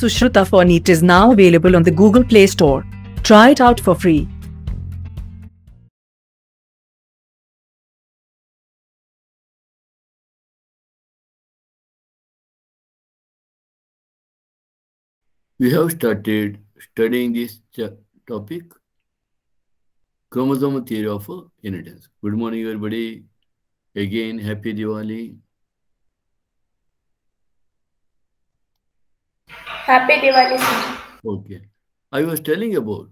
Sushruta for NEET is now available on the Google Play Store. Try it out for free. We have started studying this topic, chromosome theory of inheritance. Good morning, everybody. Again, happy Diwali. Happy Diwali, sir. Okay. I was telling about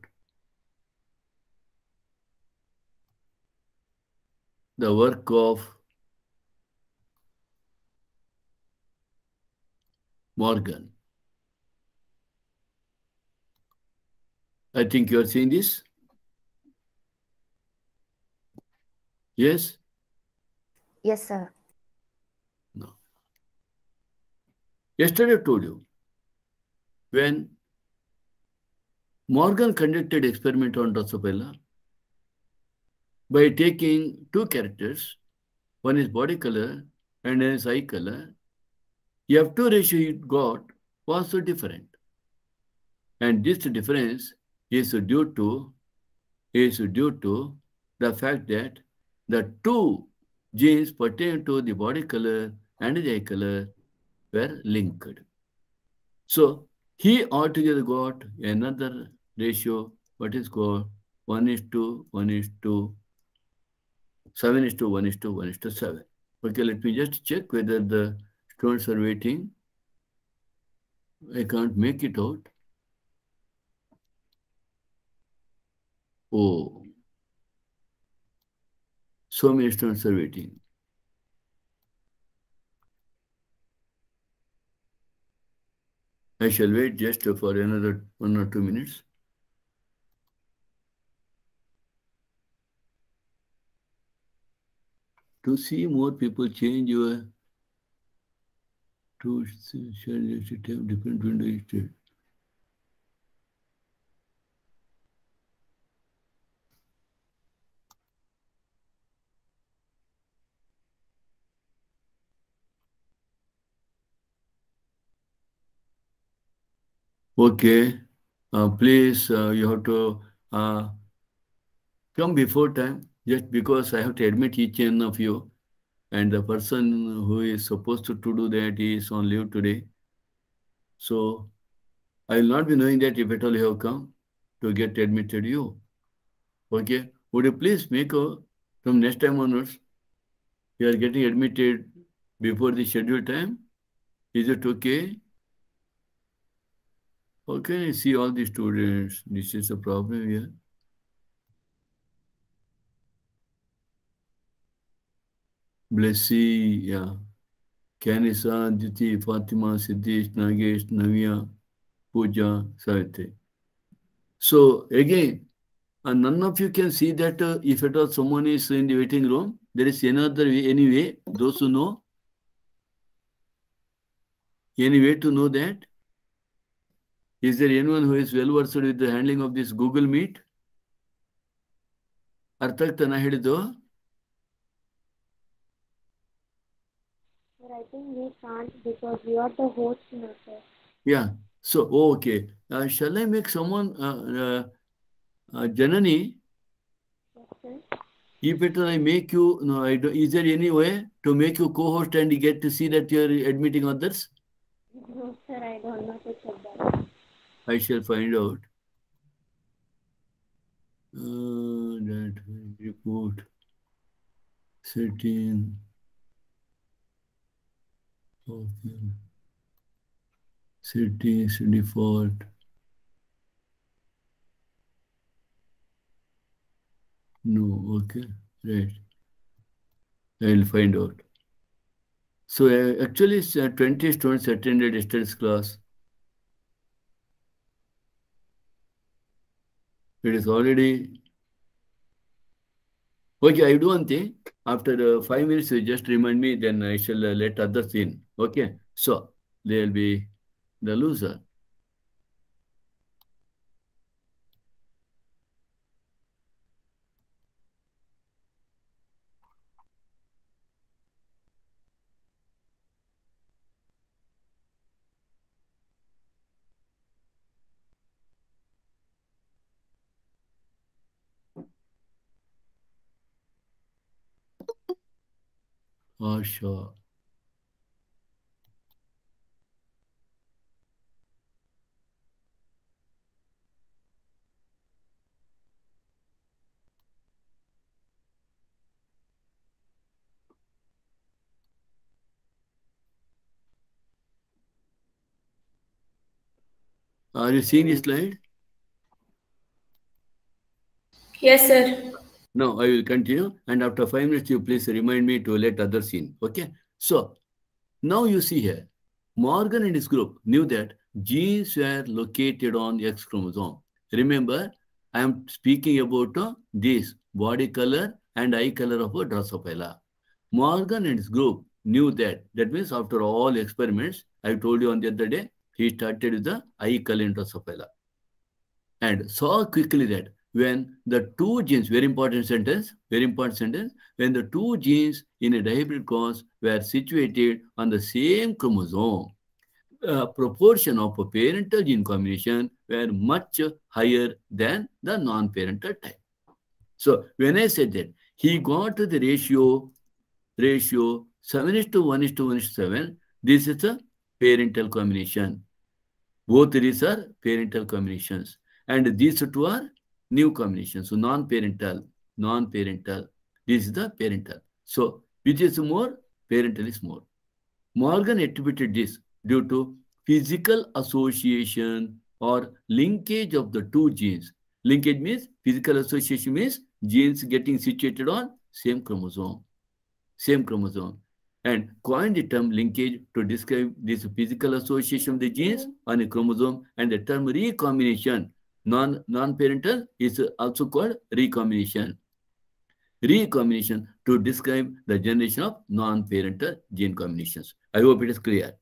the work of Morgan. I think you are seeing this? Yes? Yes, sir. No. Yesterday I told you, when Morgan conducted experiment on Drosophila by taking two characters, one is body color and one is eye color, F2 ratio he got was so different. And this difference is due to the fact that the two genes pertaining to the body color and the eye color were linked. So he altogether got another ratio, what is called 1:1:7:1:1:7. Okay, let me just check whether the students are waiting. I can't make it out. Oh, so many students are waiting. I shall wait just for another 1 or 2 minutes. To see more people change your to have different window instead. Okay, please, you have to come before time, just because I have to admit each one of you, and the person who is supposed to do that is on leave today. So I will not be knowing that if at all you have come to get admitted you. Okay, would you please make from next time onwards, you are getting admitted before the scheduled time? Is it okay? Okay, I see all the students. This is a problem here. Blessy, yeah. Kanisa, Diti, Fatima, Siddish, Nagesh, Navya, Pooja, Savitri. So again, none of you can see that if at all someone is in the waiting room, there is another way, anyway, those who know, any way to know that? Is there anyone who is well versed with the handling of this Google Meet? ಅರ್ಥ ಆಗ್ತಾನ ಹೇಳಿದ್ದು? Sir, I think we can't because you are the host now, sir. Yeah. So, okay. Shall I make someone, Janani, Yes, sir. if it I make you, no, I don't, is there any way to make you co-host and you get to see that you're admitting others? No, sir, I don't know to check that. I shall find out. That report setting. Okay. Settings default. No, okay, right. I will find out. So actually, 20 students attended yesterday's class. It is already. Okay, I do one thing. After 5 minutes, you just remind me, then I shall let others in. Okay, so they will be the loser. Sure. Are you seeing this slide? Yes, sir. Now I will continue, and after 5 minutes, you please remind me to let others in. Okay. So now you see here, Morgan and his group knew that genes were located on X chromosome. Remember, I am speaking about this body color and eye color of a Drosophila. Morgan and his group knew that. That means after all experiments, I told you on the other day, he started with the eye color in Drosophila and saw quickly that when the two genes, very important sentence, when the two genes in a dihybrid cross were situated on the same chromosome, proportion of a parental gene combination were much higher than the non-parental type. So when I said that, he got to the ratio 7:1:1:7. This is a parental combination. Both these are parental combinations. And these two are new combinations. So non-parental. This is the parental. So which is more? Parental is more. Morgan attributed this due to physical association or linkage of the two genes. Linkage means, physical association means genes getting situated on same chromosome. And coined the term linkage to describe this physical association of the genes on a chromosome, and the term recombination, non-parental, is also called recombination. Recombination to describe the generation of non-parental gene combinations. I hope it is clear,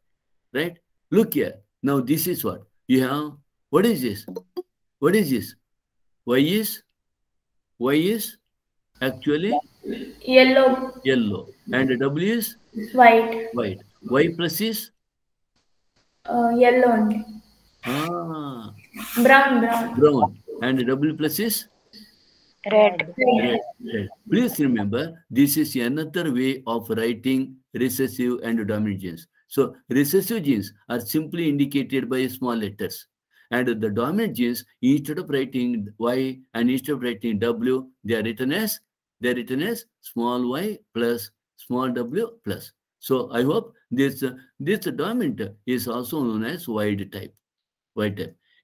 right? Look here. Now this is what you have. What is this? What is this? Y is actually Yellow. And W is White. Y plus is Yellow only. Brown. And W plus is Red. red. Please remember, this is another way of writing recessive and dominant genes. So recessive genes are simply indicated by small letters. And the dominant genes, instead of writing Y and instead of writing W, they are written as small y plus small w plus. So I hope this dominant is also known as wide type.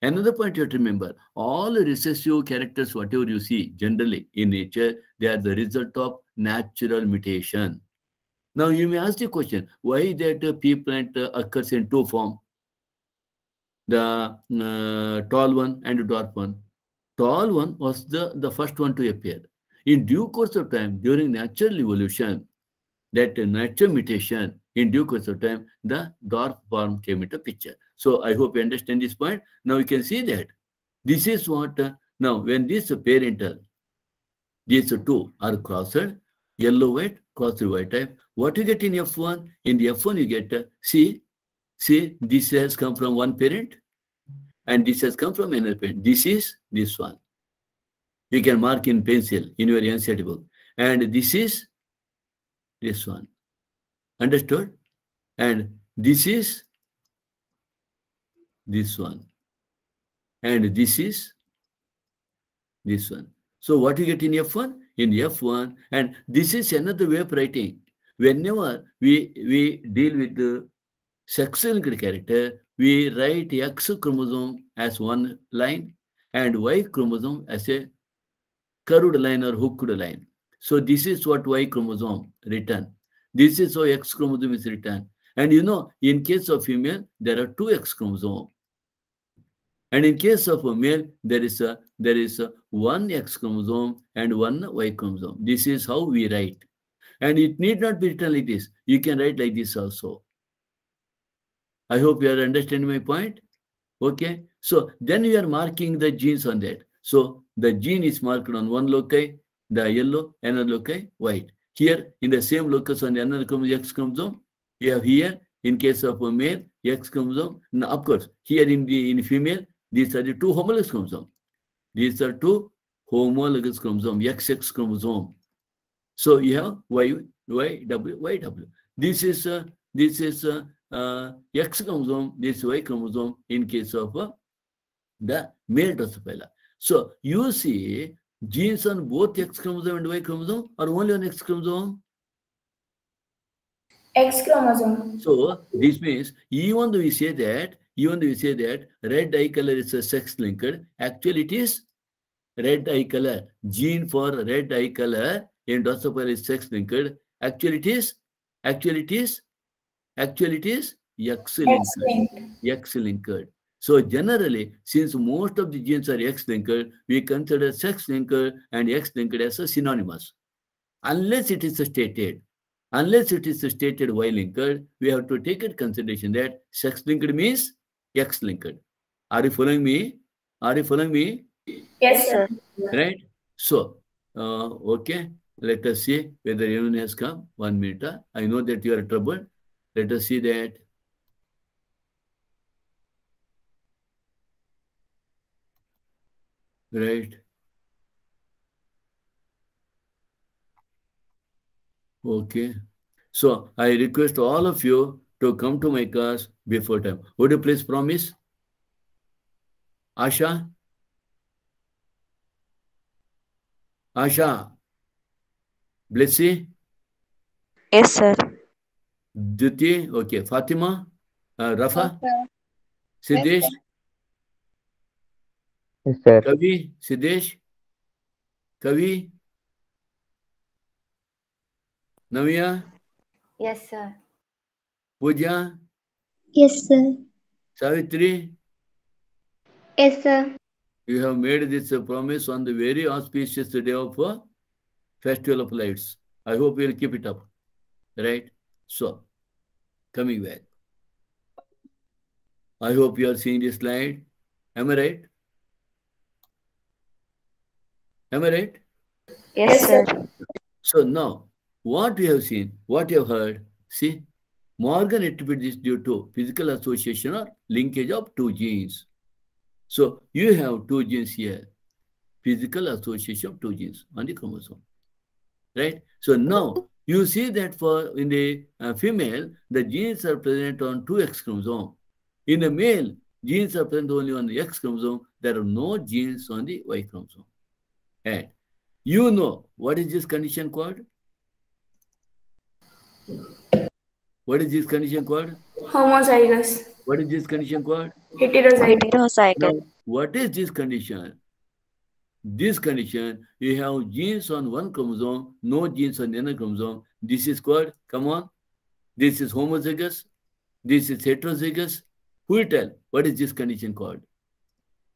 Another point you have to remember, all recessive characters, whatever you see generally in nature, they are the result of natural mutation. Now you may ask the question, why that pea plant occurs in two forms, the tall one and the dwarf one. Tall one was the first one to appear. In due course of time, during natural evolution, that natural mutation, in due course of time, the dwarf form came into picture. So I hope you understand this point. Now you can see that this is what, now when this parental, these two are crossed, yellow white, crossed white type, what you get in F1? In the F1 you get, see, this has come from one parent and this has come from another parent. This is this one. You can mark in pencil in your NCERT book. And this is this one. Understood? And this is this one. And this is this one. So what you get in F1? In F1, and this is another way of writing. Whenever we deal with the sex-linked character, we write X chromosome as one line and Y chromosome as a curved line or hooked line. So this is what Y chromosome written. This is how X chromosome is written. And you know, in case of female, there are two X chromosomes. And in case of a male, there is one X chromosome and one Y chromosome. This is how we write. And it need not be written like this. You can write like this also. I hope you are understanding my point. Okay. So then we are marking the genes on that. So the gene is marked on one loci, the yellow, another loci, white. Here in the same locus on the another chromosome, X chromosome, you have here in case of a male, X chromosome. Now, of course, here in female, these are the two homologous chromosomes. These are two homologous chromosomes, XX chromosome. So you have Y YW. This is X chromosome. This Y chromosome in case of the male Drosophila. So you see genes on both X chromosome and Y chromosome, or only on X chromosome? X chromosome. So this means even though we say that red eye color is a sex linked, actually it is red eye color. Gene for red eye color in Drosophila is sex linked. Actually it is X linked. So generally, since most of the genes are X linked, we consider sex linked and X linked as a synonymous. Unless it is stated Y linked, we have to take into consideration that sex linked means X linked. Are you following me? Yes, sir. Right? So, okay. Let us see whether anyone has come. 1 minute. I know that you are troubled. Let us see that. Right. Okay. So I request all of you to come to my class before time. Would you please promise? Asha? Blessy? Yes, sir. Duty? Okay. Fatima? Rafa? Siddesh? Yes, sir. Kavi? Siddesh? Kavi? Navya? Yes, sir. Pooja? Yes, sir. Savitri? Yes, sir. You have made this promise on the very auspicious day of Festival of Lights. I hope you will keep it up. Right? So, coming back. I hope you are seeing this slide. Am I right? Yes, sir. So now, what we have seen, what you have heard, see, Morgan attributed this due to physical association or linkage of two genes. So you have two genes here, physical association of two genes on the chromosome, right? So now you see that for in the female, the genes are present on two X chromosome. In the male, genes are present only on the X chromosome. There are no genes on the Y chromosome. And you know what is this condition called? What is this condition called? Homozygous. What is this condition called? Heterozygous. Now, what is this condition? This condition, you have genes on one chromosome, no genes on the other chromosome. This is called, come on, this is homozygous, this is heterozygous. Who will tell? What is this condition called?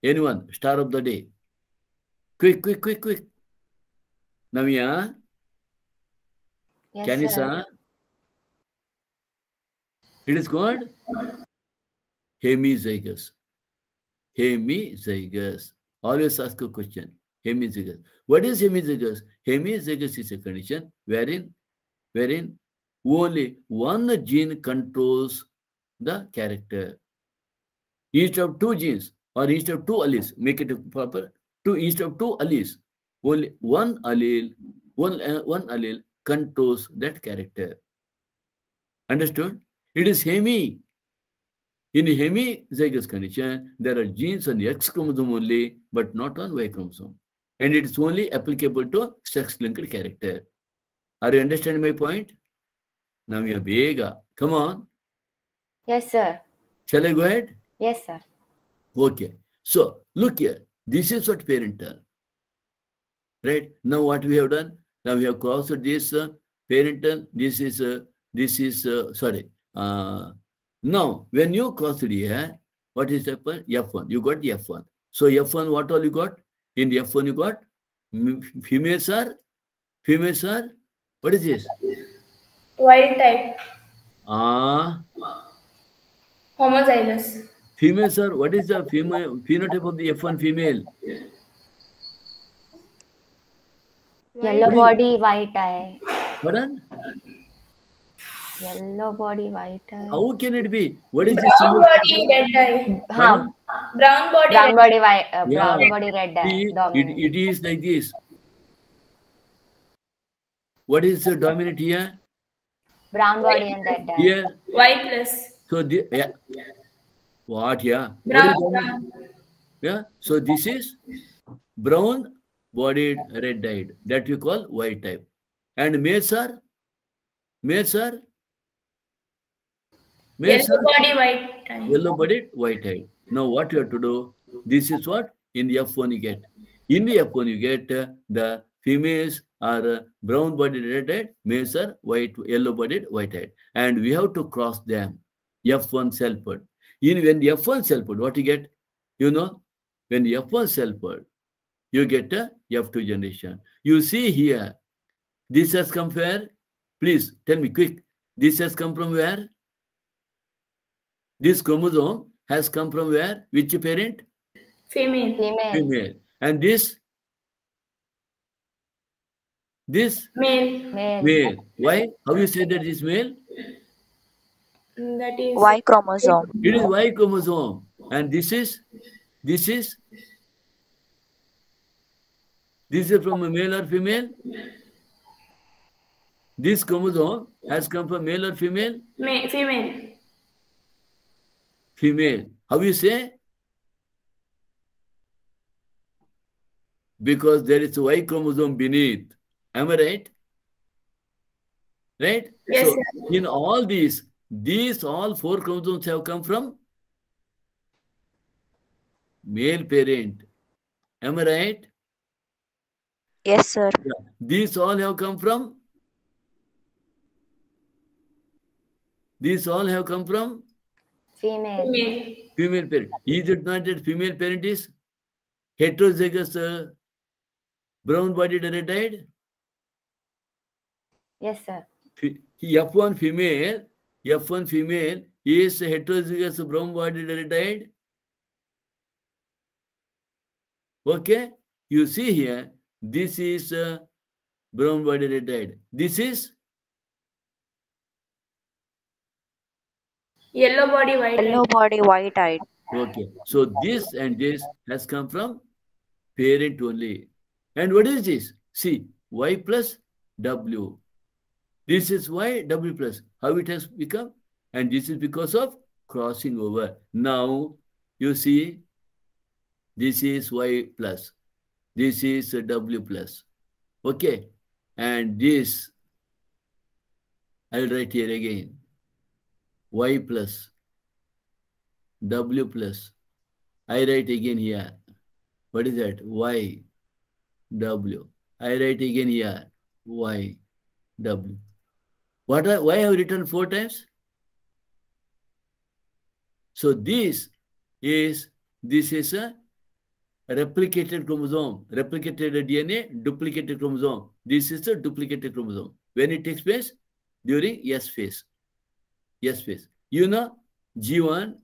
Anyone? Star of the day. Quick. Navya? Yes, Kanisa? sir. It is called hemizygous. Always ask a question. Hemizygous. What is hemizygous? Hemizygous is a condition wherein only one gene controls the character. Instead of two genes or instead of two alleles, make it proper. Instead of two alleles, only one allele controls that character. Understood? It is hemi. In a hemizygous condition, there are genes on the X chromosome only, but not on Y chromosome. And it is only applicable to sex-linked character. Are you understanding my point? Now we are bega. Come on. Yes, sir. Shall I go ahead? Yes, sir. Okay. So, look here. This is what parental. Right? Now what we have done? Now we have crossed this parental. This is sorry. Now, when you cross it here, what is happened? F1. You got the F1. So F1, what all you got? In the F1 you got females are, what is this? Wild type. Homozygous. Females are, what is the phenotype of the F1 female? Yellow body, white eye. Pardon? Yellow body, white eye. How can it be? What is this? Brown body, red eye. Pardon? Brown body, Brown red body, white, brown Yeah. body, red eye. See, Dominant. it is like this. what is the dominant here? Brown body and red dye. Here. Y plus. So yeah. What? Yeah. What Brown. is dominant? Yeah. So this is brown bodied red dyed. That we call Y type. And males are? Males are? Males Yellow are body white type. yellow bodied white type. Now what you have to do? This is what in the F1 you get. In the F1 you get the females are brown bodied red dyed, males are white, yellow bodied white dyed. And we have to cross them. F1 self-put. When the F1 self-put, what you get? You know, when the F1 self-put, you get a F2 generation. You see here, this has come where? Please tell me quick. This has come from where? This chromosome has come from where? Which parent? Female. Female. Female. And this? This? Male. Male. Male. Why? How you say that is male? That is Y chromosome. It is Y chromosome. And this is from a male or female? This chromosome has come from male or female? female. Female. How you say? Because there is a Y chromosome beneath. Am I right? Right? Yes, So, sir. in all these all 4 chromosomes have come from male parent. Am I right? Yes, sir. Yeah. These all have come from? These all have come from Female. Female. female parent. Is it not that female parent is heterozygous brown bodied red dyed? Yes, sir. F1 female is heterozygous brown bodied red dyed. Okay, you see here, this is brown bodied red dyed. This is Yellow body white Yellow type. body white eyed. okay. So this and this has come from parent only. And what is this? See, Y plus W. This is Y W plus. How it has become? And this is because of crossing over. Now you see, this is Y plus. This is W plus. Okay. And this, I'll write here again. Y plus. W plus. I write again here. What is that? Y. W. I write again here. Y. W. Why I have written 4 times? So this is a replicated chromosome, replicated DNA, duplicated chromosome. This is a duplicated chromosome. When it takes place? During S phase. S phase. You know, G1,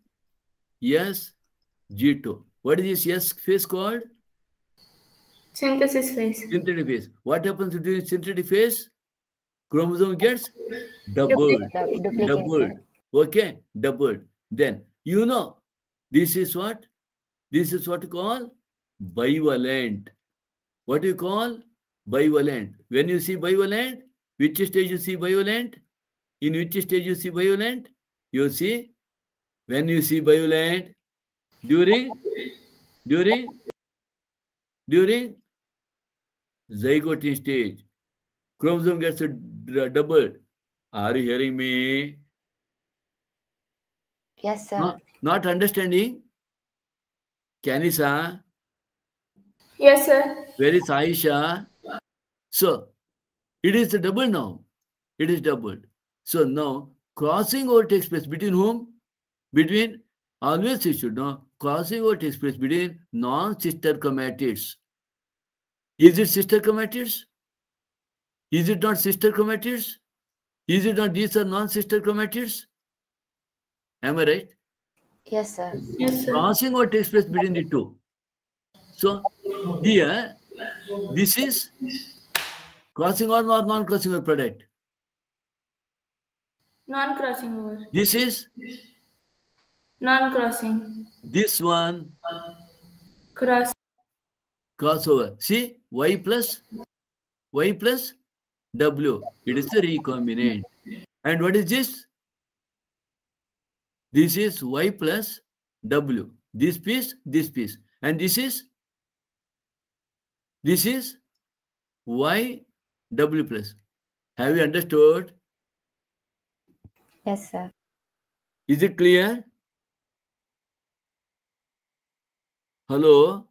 S, G2. What is this S phase called? Synthesis phase. Synthetic phase. What happens during synthetic phase? Chromosome gets doubled. Duplicated. Doubled. Okay, doubled. Then, you know, this is what? This is what you call bivalent. What do you call? Bivalent. When you see bivalent, which stage you see bivalent? In which stage you see bivalent? You see, when you see bivalent, during zygote stage, chromosome gets doubled. Are you hearing me? Yes, sir. Not understanding? Kanisa? Yes, sir. Where is Aisha? So, it is double now. It is doubled. So now, crossing over takes place between whom? Between, always you should know, crossing over takes place between non-sister chromatids. Is it sister chromatids? Is it not sister chromatids? Is it not these are non-sister chromatids? Am I right? Yes, sir. Yes, sir. Crossing over takes place between the two. So here, this is crossing over or non-crossing over product. Non-crossing over. This is Non-crossing. this one Cross. crossover. See, Y plus W. It is the recombinant. And what is this? This is Y plus W. This piece. And this is Y W plus. Have you understood? Yes, sir. Is it clear? Hello?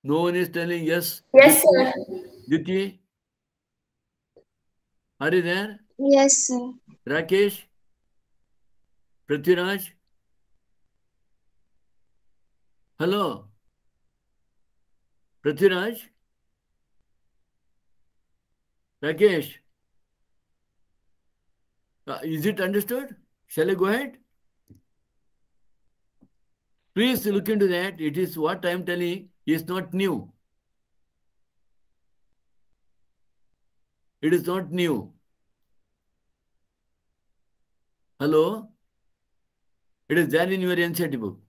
No one is telling yes. Yes, sir. Diti? Are you there? Yes, sir. Rakesh? Prithviraj? Hello? Prithviraj? Rakesh? Is it understood? Shall I go ahead? Please look into that. It is what I am telling is not new. It is not new. Hello? It is there in your NCERT book.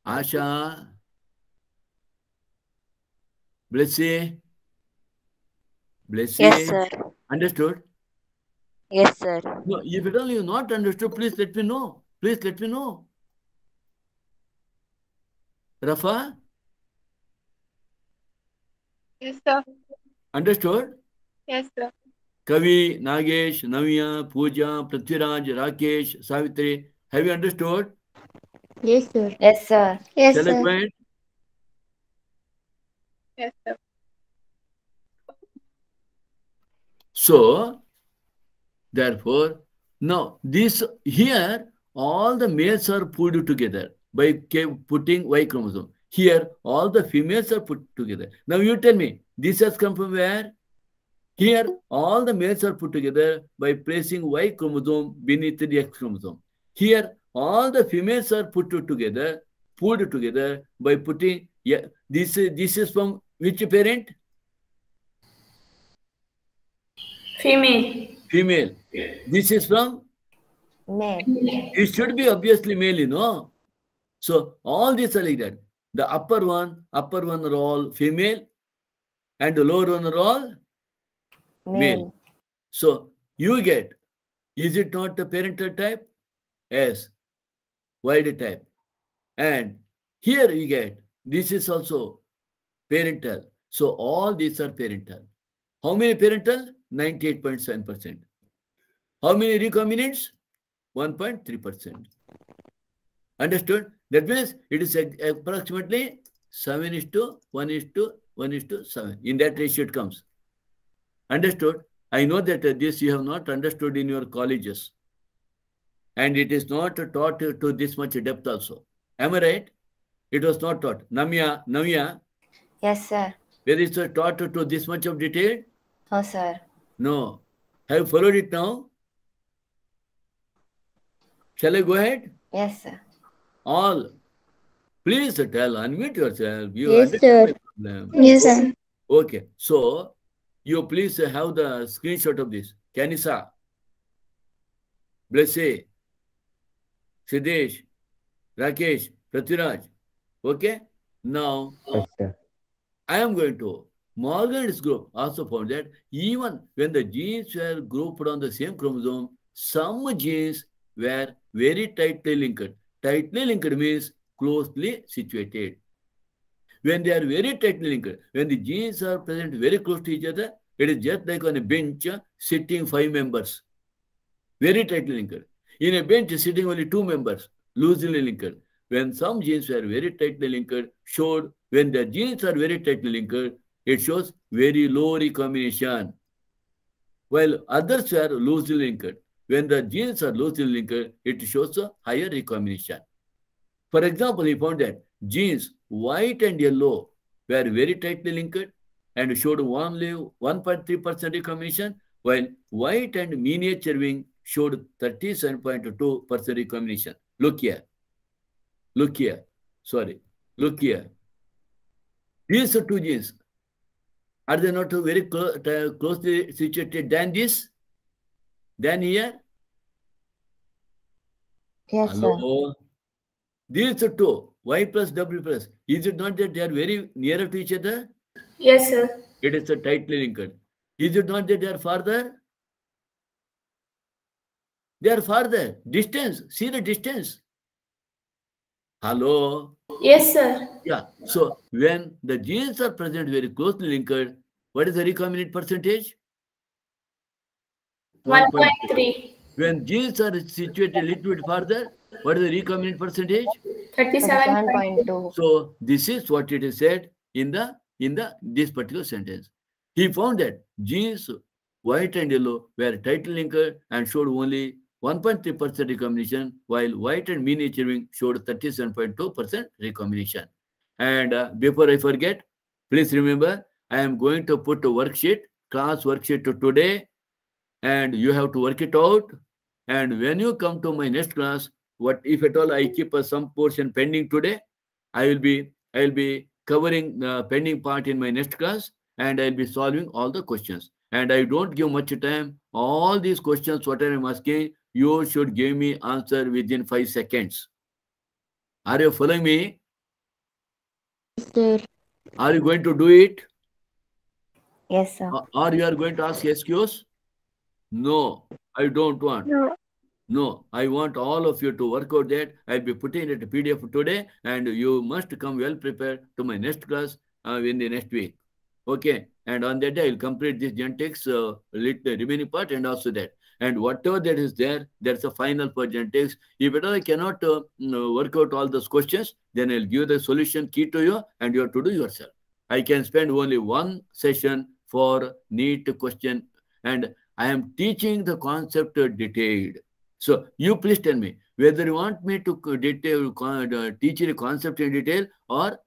Asha? Blessy? Yes, sir. Understood? Yes, sir. No, if at all you not understood, please let me know. Please let me know. Rafa? Yes, sir. Understood? Yes, sir. Kavi, Nagesh, Navya, Pooja, Prithviraj, Rakesh, Savitri. Have you understood? Yes, sir. Yes, sir. Yes, Shall I sir. go ahead? Yes, sir. So, therefore, now this here, all the males are put together by putting Y chromosome. Here, all the females are put together. Now you tell me, this has come from where? Here, all the males are put together by placing Y chromosome beneath the X chromosome. Here, all the females are pulled together by putting, this is from which parent? Female. Female. This is from? Male. It should be obviously male, you know. So all these are like that. The upper one are all female, and the lower one are all male. So you get, is it not the parental type? Yes, wild type. And here you get, this is also parental. So all these are parental. How many parental? 98.7%. How many recombinants? 1.3%. Understood? That means it is approximately 7:1:1:7. In that ratio it comes. Understood? I know that this you have not understood in your colleges. And it is not taught to this much depth also. Am I right? It was not taught. Navya? Yes, sir. Whether it's taught to this much of detail? No, sir. No. Have you followed it now? Shall I go ahead? Yes, sir. All. Please tell, unmute yourself. You Yes, understand sir. my problem. Yes, sir. Okay. So, you please have the screenshot of this. Kanisa, Blessy, Siddesh, Rakesh, Prithviraj. Okay? Now, Yes, sir. I am going to. Morgan's group also found that even when the genes were grouped on the same chromosome, some genes were very tightly linked. Tightly linked means closely situated. When they are very tightly linked, when the genes are present very close to each other, it is just like on a bench sitting 5 members. Very tightly linked. In a bench sitting only 2 members, loosely linked. When some genes were very tightly linked, showed when the genes are very tightly linked, it shows very low recombination. While others were loosely linked. When the genes are loosely linked, it shows a higher recombination. For example, he found that genes white and yellow were very tightly linked and showed only 1.3% recombination, while white and miniature wing showed 37.2% recombination. Look here. Look here. Sorry. Look here. These are 2 genes. Are they not very closely situated than this? Than here? Yes, Hello? These two, Y plus W plus, is it not that they are very nearer to each other? Yes, sir. It is a tightly linked. Is it not that they are farther? They are farther. Distance. See the distance. Hello? Yes, sir. Yeah. So when the genes are present very closely linked, what is the recombinant percentage? 1.3. When genes are situated a little bit farther, what is the recombinant percentage? 37.2. 37.2. So this is what it is said in this particular sentence. He found that genes white and yellow were tightly linked and showed only 1.3% recombination, while white and miniature wing showed 37.2% recombination. And before I forget, please remember, I am going to put a worksheet, class worksheet to today, and you have to work it out. And when you come to my next class, what if at all I keep some portion pending today, I will be covering the pending part in my next class, and I'll be solving all the questions. And I don't give much time. All these questions, what I'm asking, you should give me answer within 5 seconds. Are you following me? Sir. Are you going to do it? Yes, sir. Or you are going to ask excuse? No, I don't want. No, I want all of you to work out that. I'll be putting it a PDF today, and you must come well prepared to my next class in the next week. Okay, and on that day, I'll complete this genetics, the remaining part, and also that. And whatever that is there, that's a final for genetics. If at all I cannot work out all those questions, then I'll give the solution key to you, and you have to do yourself. I can spend only one session for neat question, and I am teaching the concept detailed. So you please tell me whether you want me to teach the concept in detail, or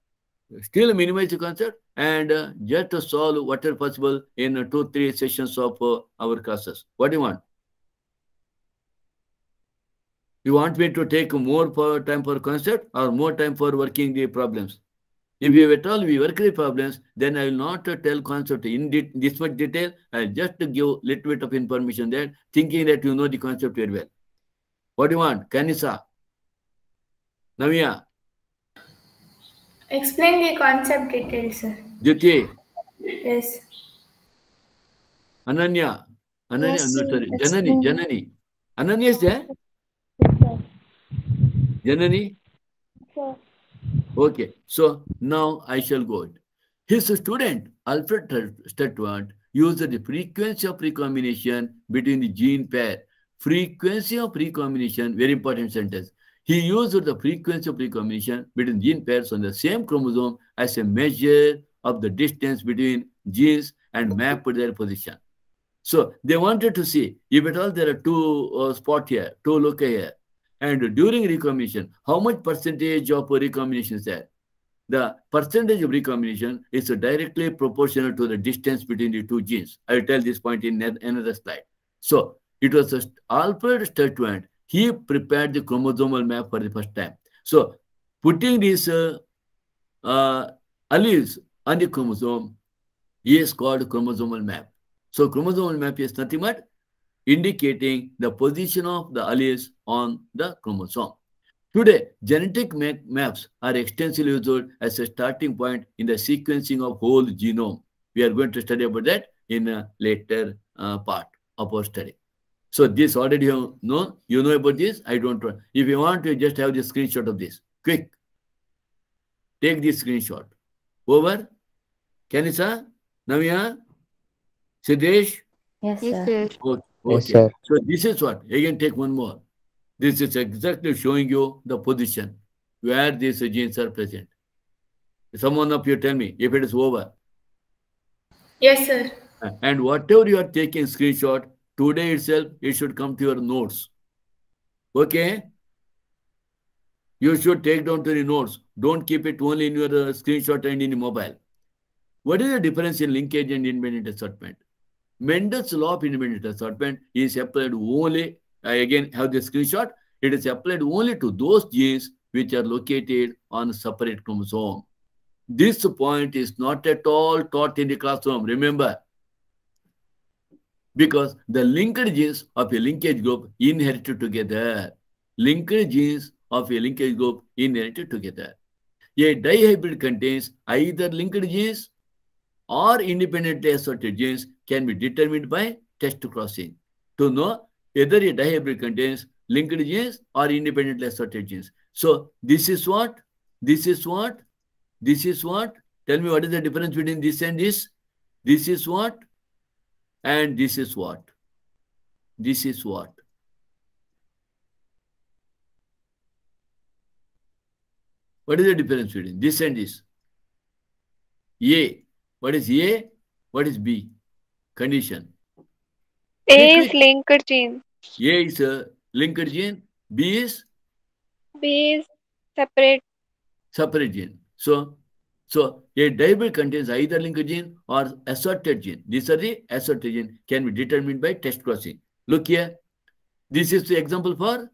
still minimize the concept and just to solve whatever possible in 2-3 sessions of our classes. What do you want? You want me to take more time for concept or more time for working the problems? If you at all we work the problems, then I will not tell concept in this much detail. I'll just give little bit of information there, thinking that you know the concept very well. What do you want? Kanisa? Navya? Explain the concept details, sir. Jyoti? Yes. Ananya? Ananya? Yes, No, sir. sorry. Explain. Janani. Ananya is there? Sir. Janani? Sir. Okay. So now I shall go. His student, Alfred Sturtevant, used the frequency of recombination between the gene pair. Frequency of recombination, very important sentence. He used the frequency of recombination between gene pairs on the same chromosome as a measure of the distance between genes and mapped their position. So they wanted to see if at all there are two spots here, two loci here, and during recombination, how much percentage of recombination is there? The percentage of recombination is directly proportional to the distance between the two genes. I will tell this point in another slide. So it was Alfred Sturtevant. He prepared the chromosomal map for the first time. So putting these alleles on the chromosome is called chromosomal map. So chromosomal map is nothing but indicating the position of the alleles on the chromosome. Today, genetic maps are extensively used as a starting point in the sequencing of whole genome. We are going to study about that in a later part of our study. So this already you know about this. I don't want. If you want to just have the screenshot of this, quick. Take this screenshot. Over. Kanisa, Navya, Siddesh. Yes, Yes, sir. sir. Okay. Yes, sir. So this is what. Again, take one more. This is exactly showing you the position where these genes are present. Someone of you tell me if it is over. Yes, sir. And whatever you are taking screenshot, today itself, it should come to your notes. Okay? You should take down to the notes. Don't keep it only in your screenshot and in the mobile. What is the difference in linkage and independent assortment? Mendel's law of independent assortment is applied only, I again have the screenshot, it is applied only to those genes which are located on a separate chromosome. This point is not at all taught in the classroom, remember. Because the linked genes of a linkage group inherited together. Linked genes of a linkage group inherited together. A dihybrid contains either linked genes or independently assorted genes can be determined by test crossing to know whether a dihybrid contains linked genes or independently assorted genes. So this is what? This is what? This is what? Tell me what is the difference between this and this? This is what? And this is what? This is what? What is the difference between this and this? A. What is A? What is B? Condition. A is linked gene. A is a linked gene. B is? B is separate. Separate gene. So a dihybrid contains either linked gene or assorted gene. These are the assorted gene can be determined by test crossing. Look here. This is the example for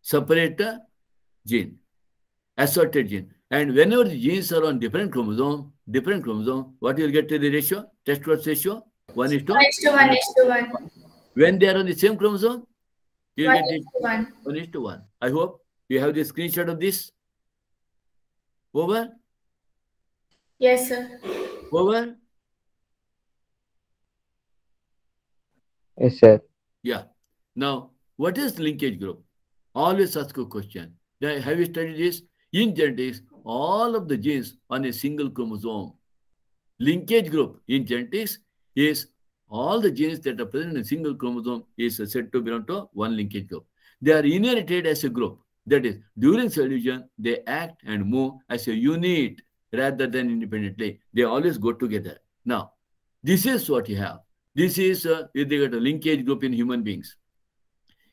separate gene, assorted gene. And whenever the genes are on different chromosome, what you will get to the ratio? Test cross ratio? 1:1:1. When they are on the same chromosome, you will get it 1:1. 1:1. I hope you have the screenshot of this. Over? Yes, sir. Over? Yes, sir. Yeah. Now, what is linkage group? Always ask a question. Have you studied this? In genetics, all of the genes on a single chromosome. Linkage group in genetics is all the genes that are present in a single chromosome is said to belong to one linkage group. They are inherited as a group. That is, during cell division, they act and move as a unit rather than independently. They always go together. Now, this is what you have. This is with regard to linkage group in human beings.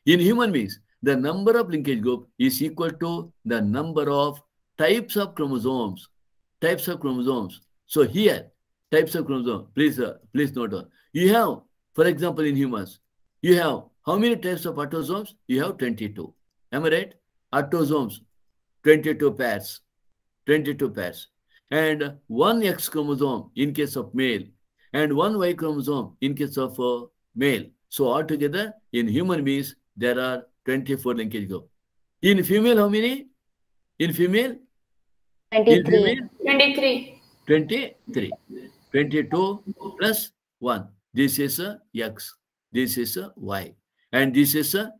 In human beings, the number of linkage group is equal to the number of types of chromosomes. Types of chromosomes. So here, types of chromosomes. Please note down. You have, for example, in humans, you have how many types of autosomes? You have 22. Am I right? Autosomes, 22 pairs. 22 pairs. And one X chromosome in case of male, and one Y chromosome in case of male. So altogether, in human beings, there are 24 linkage groups. In female, how many? In female? 23. In female? 23. 23. 22 plus 1. This is a X. This is a Y. And this is a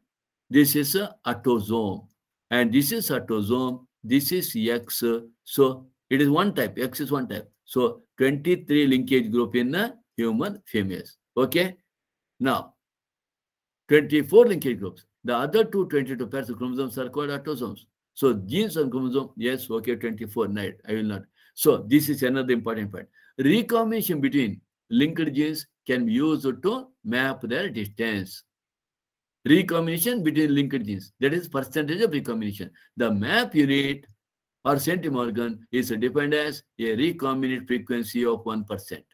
autosome. And this is autosome. This is X. So it is one type. X is one type. So 23 linkage group in human females. Okay. Now, 24 linkage groups. The other 22 pairs of chromosomes are called autosomes. So genes on chromosome, yes, okay, 24. No, I will not. So this is another important point. Recombination between linked genes can be used to map their distance. Recombination between linked genes, that is percentage of recombination. The map unit or centimorgan is defined as a recombinant frequency of 1%.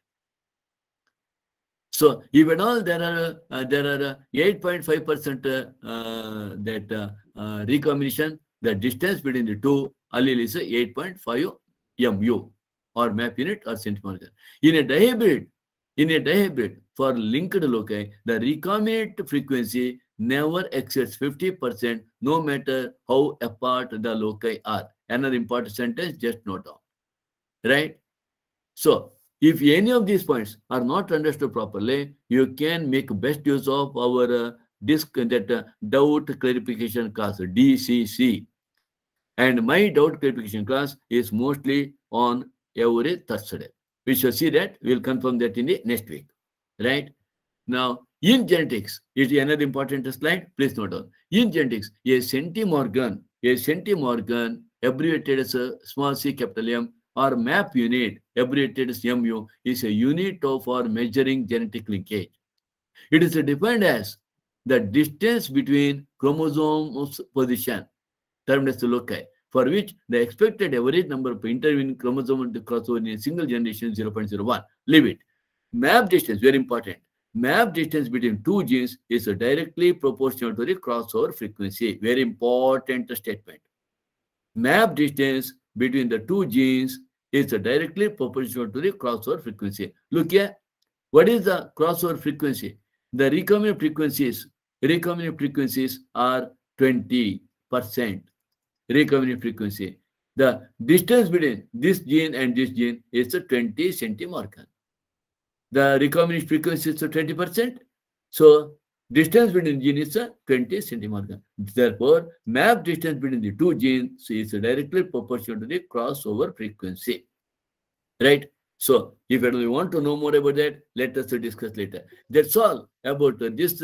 So if at all there are 8.5% recombination, the distance between the two allele is 8.5 mu or map unit or centimorgan. In a dihybrid for linked loci, the recombinant frequency never exceeds 50%, no matter how apart the loci are. Another important sentence, just note down. Right? So if any of these points are not understood properly, you can make best use of our doubt clarification class, DCC. And my doubt clarification class is mostly on every Thursday. We shall see that. We will confirm that in the next week. Right? Now, in genetics, it is another important slide. Please note down. In genetics, a centimorgan, abbreviated as a small c capital M, or map unit, abbreviated as MU, is a unit for measuring genetic linkage. It is defined as the distance between chromosomes position, termed as the loci, for which the expected average number of intervening chromosomal crossover in a single generation is 0.01. Leave it. Map distance, very important. Map distance between two genes is directly proportional to the crossover frequency. Very important statement. Map distance between the two genes is directly proportional to the crossover frequency. Look here. What is the crossover frequency? The recombinant frequencies are 20%. Recombinant frequency. The distance between this gene and this gene is 20 centimorgan. The recombinant frequency is 20%. So distance between gene is 20 centimorgan. Therefore, map distance between the two genes is directly proportional to the crossover frequency. Right? So, if you want to know more about that, let us discuss later. That's all about this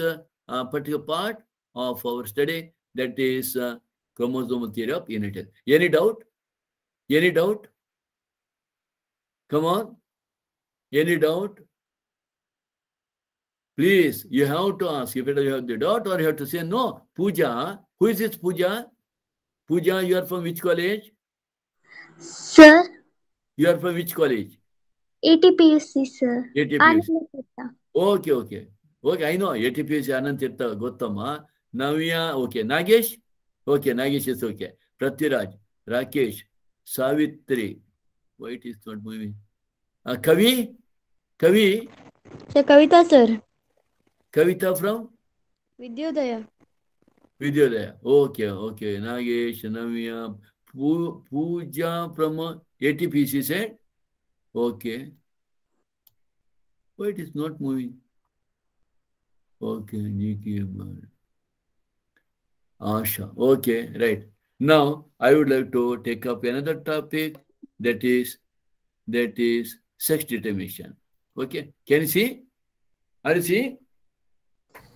particular part of our study, that is chromosomal theory of unity. Any doubt? Any doubt? Come on. Any doubt? Please, you have to ask. If you have the doubt, or you have to say no. Pooja, who is this Pooja? Pooja, you are from which college? Sir, You are from which college? ATPSC, sir. ATPSC. Anand. Okay. Okay, I know. ATPSC Anand Tirtha Gautama. Navya, okay. Nagesh? Okay, Nagesh is okay. Pratiraj, Rakesh, Savitri. Why it is not moving? Kavi? Kavi? Sir, Kavita, sir. Kavita from? Vidyodaya. Vidyodaya. Okay. Nagesh, Navya, Pooja from ATPC said? Okay. Why it is not moving? Okay, GK. Asha. Okay, right. Now, I would like to take up another topic, that is sex determination. Okay. Can you see? Are you seeing?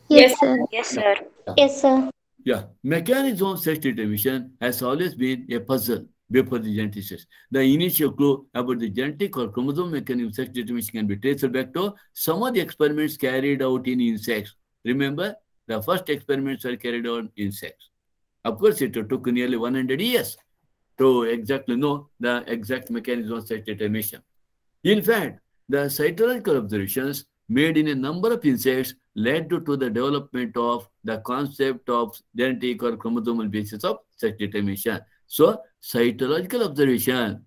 Yes, sir. Yes, sir. Yes, sir. Yeah. Mechanism of sex determination has always been a puzzle before the geneticists. The initial clue about the genetic or chromosome mechanism of sex determination can be traced back to some of the experiments carried out in insects. Remember, the first experiments were carried out in insects. Of course, it took nearly 100 years to exactly know the exact mechanism of sex determination. In fact, the cytological observations made in a number of insects led to the development of the concept of genetic or chromosomal basis of sex determination. So, cytological observation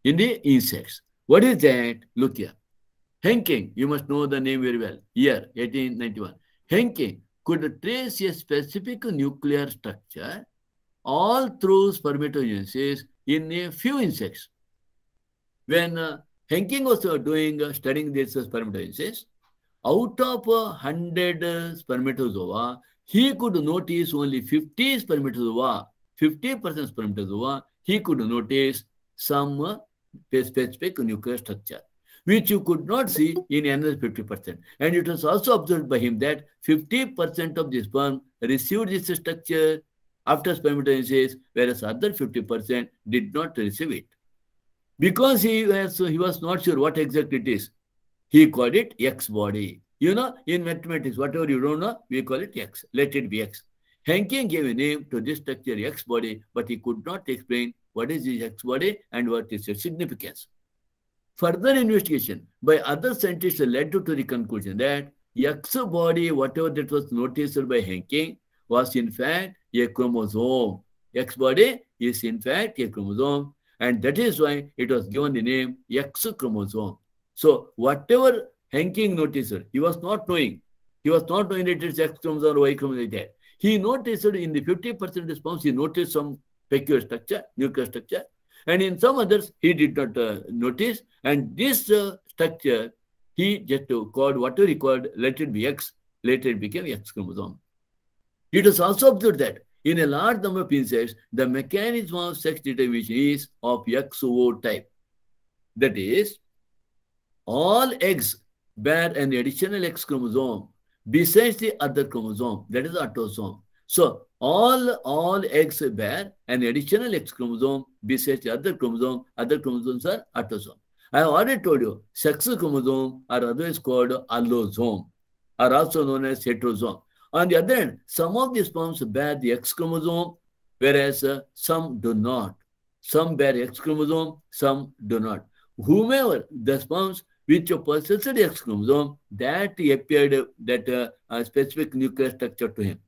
in the insects. What is that? Look here. Henking, you must know the name very well. Year 1891. Henking could trace a specific nuclear structure all through spermatogenesis in a few insects. When Henking was studying this spermatogenesis, out of 100 spermatozoa, he could notice only 50 spermatozoa, 50% spermatozoa, he could notice some specific nuclear structure, which you could not see in another 50%. And it was also observed by him that 50% of the sperm received this structure after spermatogenesis, whereas other 50% did not receive it. Because he was not sure what exactly it is, he called it X body. You know, in mathematics, whatever you don't know, we call it X. Let it be X. Henking gave a name to this structure X body, but he could not explain what is this X body and what is its significance. Further investigation by other scientists led to the conclusion that X body, whatever that was noticed by Henking, was in fact a chromosome. X body is in fact a chromosome, and that is why it was given the name X chromosome. So whatever Henking noticed, he was not knowing. He was not knowing that it's X chromosome or Y chromosome like that. He noticed in the 50% response, he noticed some peculiar structure, nuclear structure, and in some others, he did not notice. And this structure, he just called whatever he called, let it be X, later it became X chromosome. It was also observed that in a large number of insects, the mechanism of sex determination is of XO type. That is, all eggs bear an additional X chromosome besides the other chromosome, that is autosome. So, all eggs bear an additional X chromosome besides the other chromosome. Other chromosomes are autosome. I have already told you, sex chromosome are otherwise called allosome, are also known as heterosome. On the other hand, some of the sperms bear the X chromosome, whereas some do not. Some bear X chromosome, some do not. Whomever the sperms which possessed the X chromosome, that appeared that specific nuclear structure to him.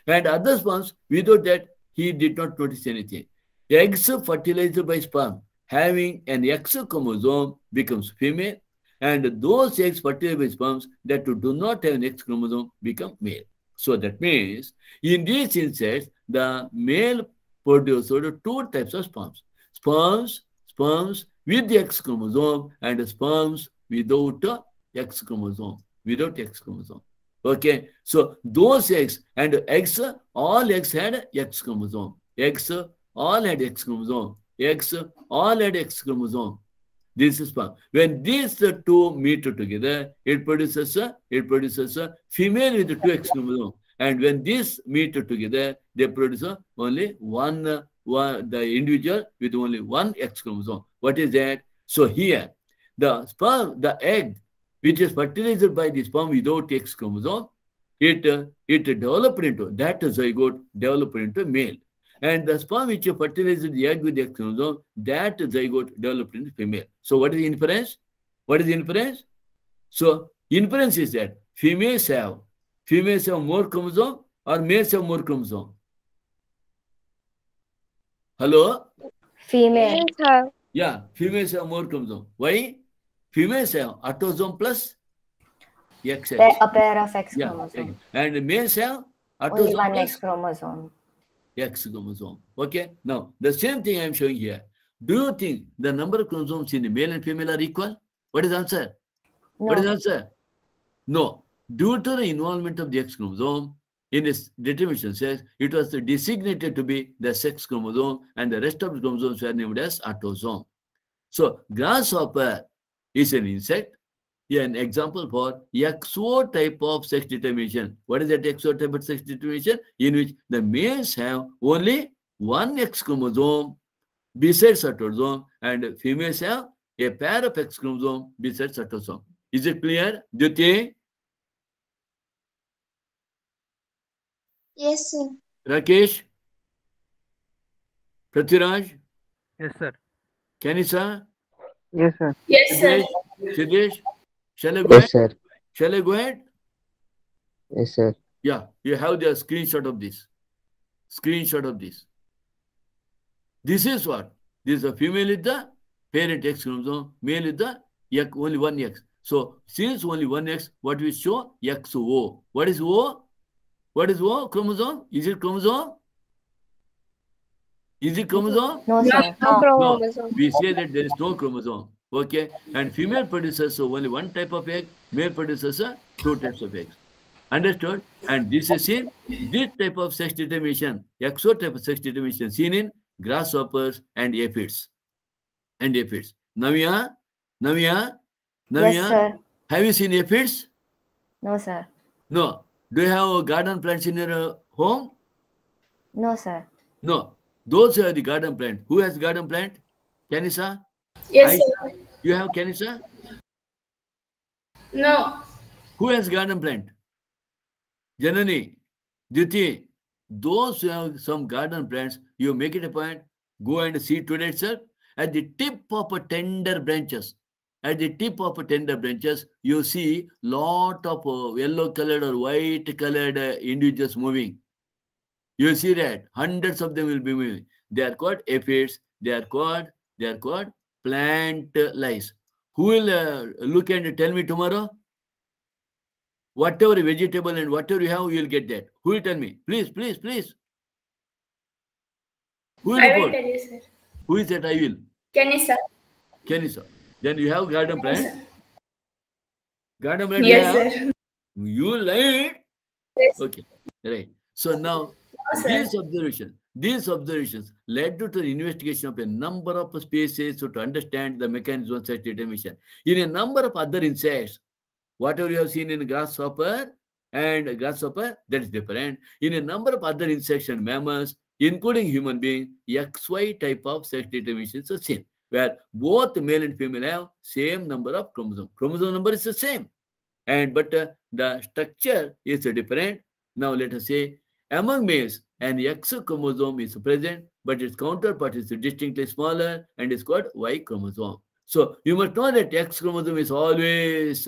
And other sperms, without that, he did not notice anything. Eggs fertilized by sperm having an X chromosome becomes female, and those eggs fertilized by sperms that do not have an X chromosome become male. So that means, in these insects, the male produced two types of sperms. sperms with the X chromosome and sperms without X chromosome. Okay, so those eggs and eggs, all eggs had X chromosome. Eggs all had X chromosome. Eggs all had X chromosome. This is sperm. When these two meet together, it produces a female with two X chromosomes. And when these meet together, they produce only one, the individual with only one X chromosome. What is that? So here, the sperm, the egg, which is fertilized by the sperm without X chromosome, it developed into, that zygote developed into male. And the sperm which fertilizes the egg with the X chromosome, that zygote developed into female. So what is the inference? What is the inference? So inference is that females have more chromosome or males have more chromosome? Hello? Female. Males have. Yeah, females have more chromosome. Why? Females have autosome plus XX. A pair of X Yeah, chromosomes. and males have Only autosome one plus X chromosome. X chromosome. Okay. Now, the same thing I am showing here. Do you think the number of chromosomes in the male and female are equal? What is the answer? What is the No. answer? No. Due to the involvement of the X chromosome in this determination says it was designated to be the sex chromosome and the rest of the chromosomes were named as autosome. So, grasshopper is an insect. Here, an example for XO type of sex determination. What is that XO type of sex determination? In which the males have only one X chromosome besides autosome and females have a pair of X chromosome besides autosome. Is it clear, Jyoti? Yes, sir. Rakesh? Prathiraj? Yes, sir. Kanisa? Yes, sir. Yes, sir. Siddesh? Shall I go ahead? Yes, sir. Shall I go ahead? Yes, sir. Yeah, you have the screenshot of this. Screenshot of this. This is what? This is a female with the parent X chromosome, male with the X, only one X. So, since only one X, what we show? XO. What is O? What is O? Chromosome? Is it chromosome? Is it chromosome? No, sir. No chromosome. We say that there is no chromosome. Okay. And female produces only one type of egg, male produces two types of eggs. Understood? And this is in this type of sex determination, XO type of sex determination seen in grasshoppers and aphids. Navya? Yes, sir. Have you seen aphids? No, sir. No. Do you have garden plants in your home? No, sir. No. Those are the garden plant. Who has garden plant? Kanisa? Yes, sir. You have Kanisa? No. Who has garden plant? Janani, Diti, those who have some garden plants, you make it a point, go and see today itself. At the tip of a tender branches, you see lot of yellow colored or white colored individuals moving. You see that hundreds of them will be moving. They are called aphids. They are called plant lice. Who will look and tell me tomorrow? Whatever vegetable and whatever you have, you will get that. Who will tell me? Please. Who will I will report? tell you, sir. Who is that? I will. Kanisa. Kanisa. Then you have garden plant. Yes, sir. Garden plant Yes, you have? sir. You lied. Yes. Okay. Right. So now, No, sir. these observations led to the investigation of a number of species to understand the mechanism of sex determination. In a number of other insects, whatever you have seen in grasshopper, that is different. In a number of other insects and mammals, including human beings, XY type of sex determination is seen, where both male and female have same number of chromosomes. Chromosome number is the same, but the structure is different. Now let us say among males, an X chromosome is present, but its counterpart is distinctly smaller and is called Y chromosome. So you must know that X chromosome is always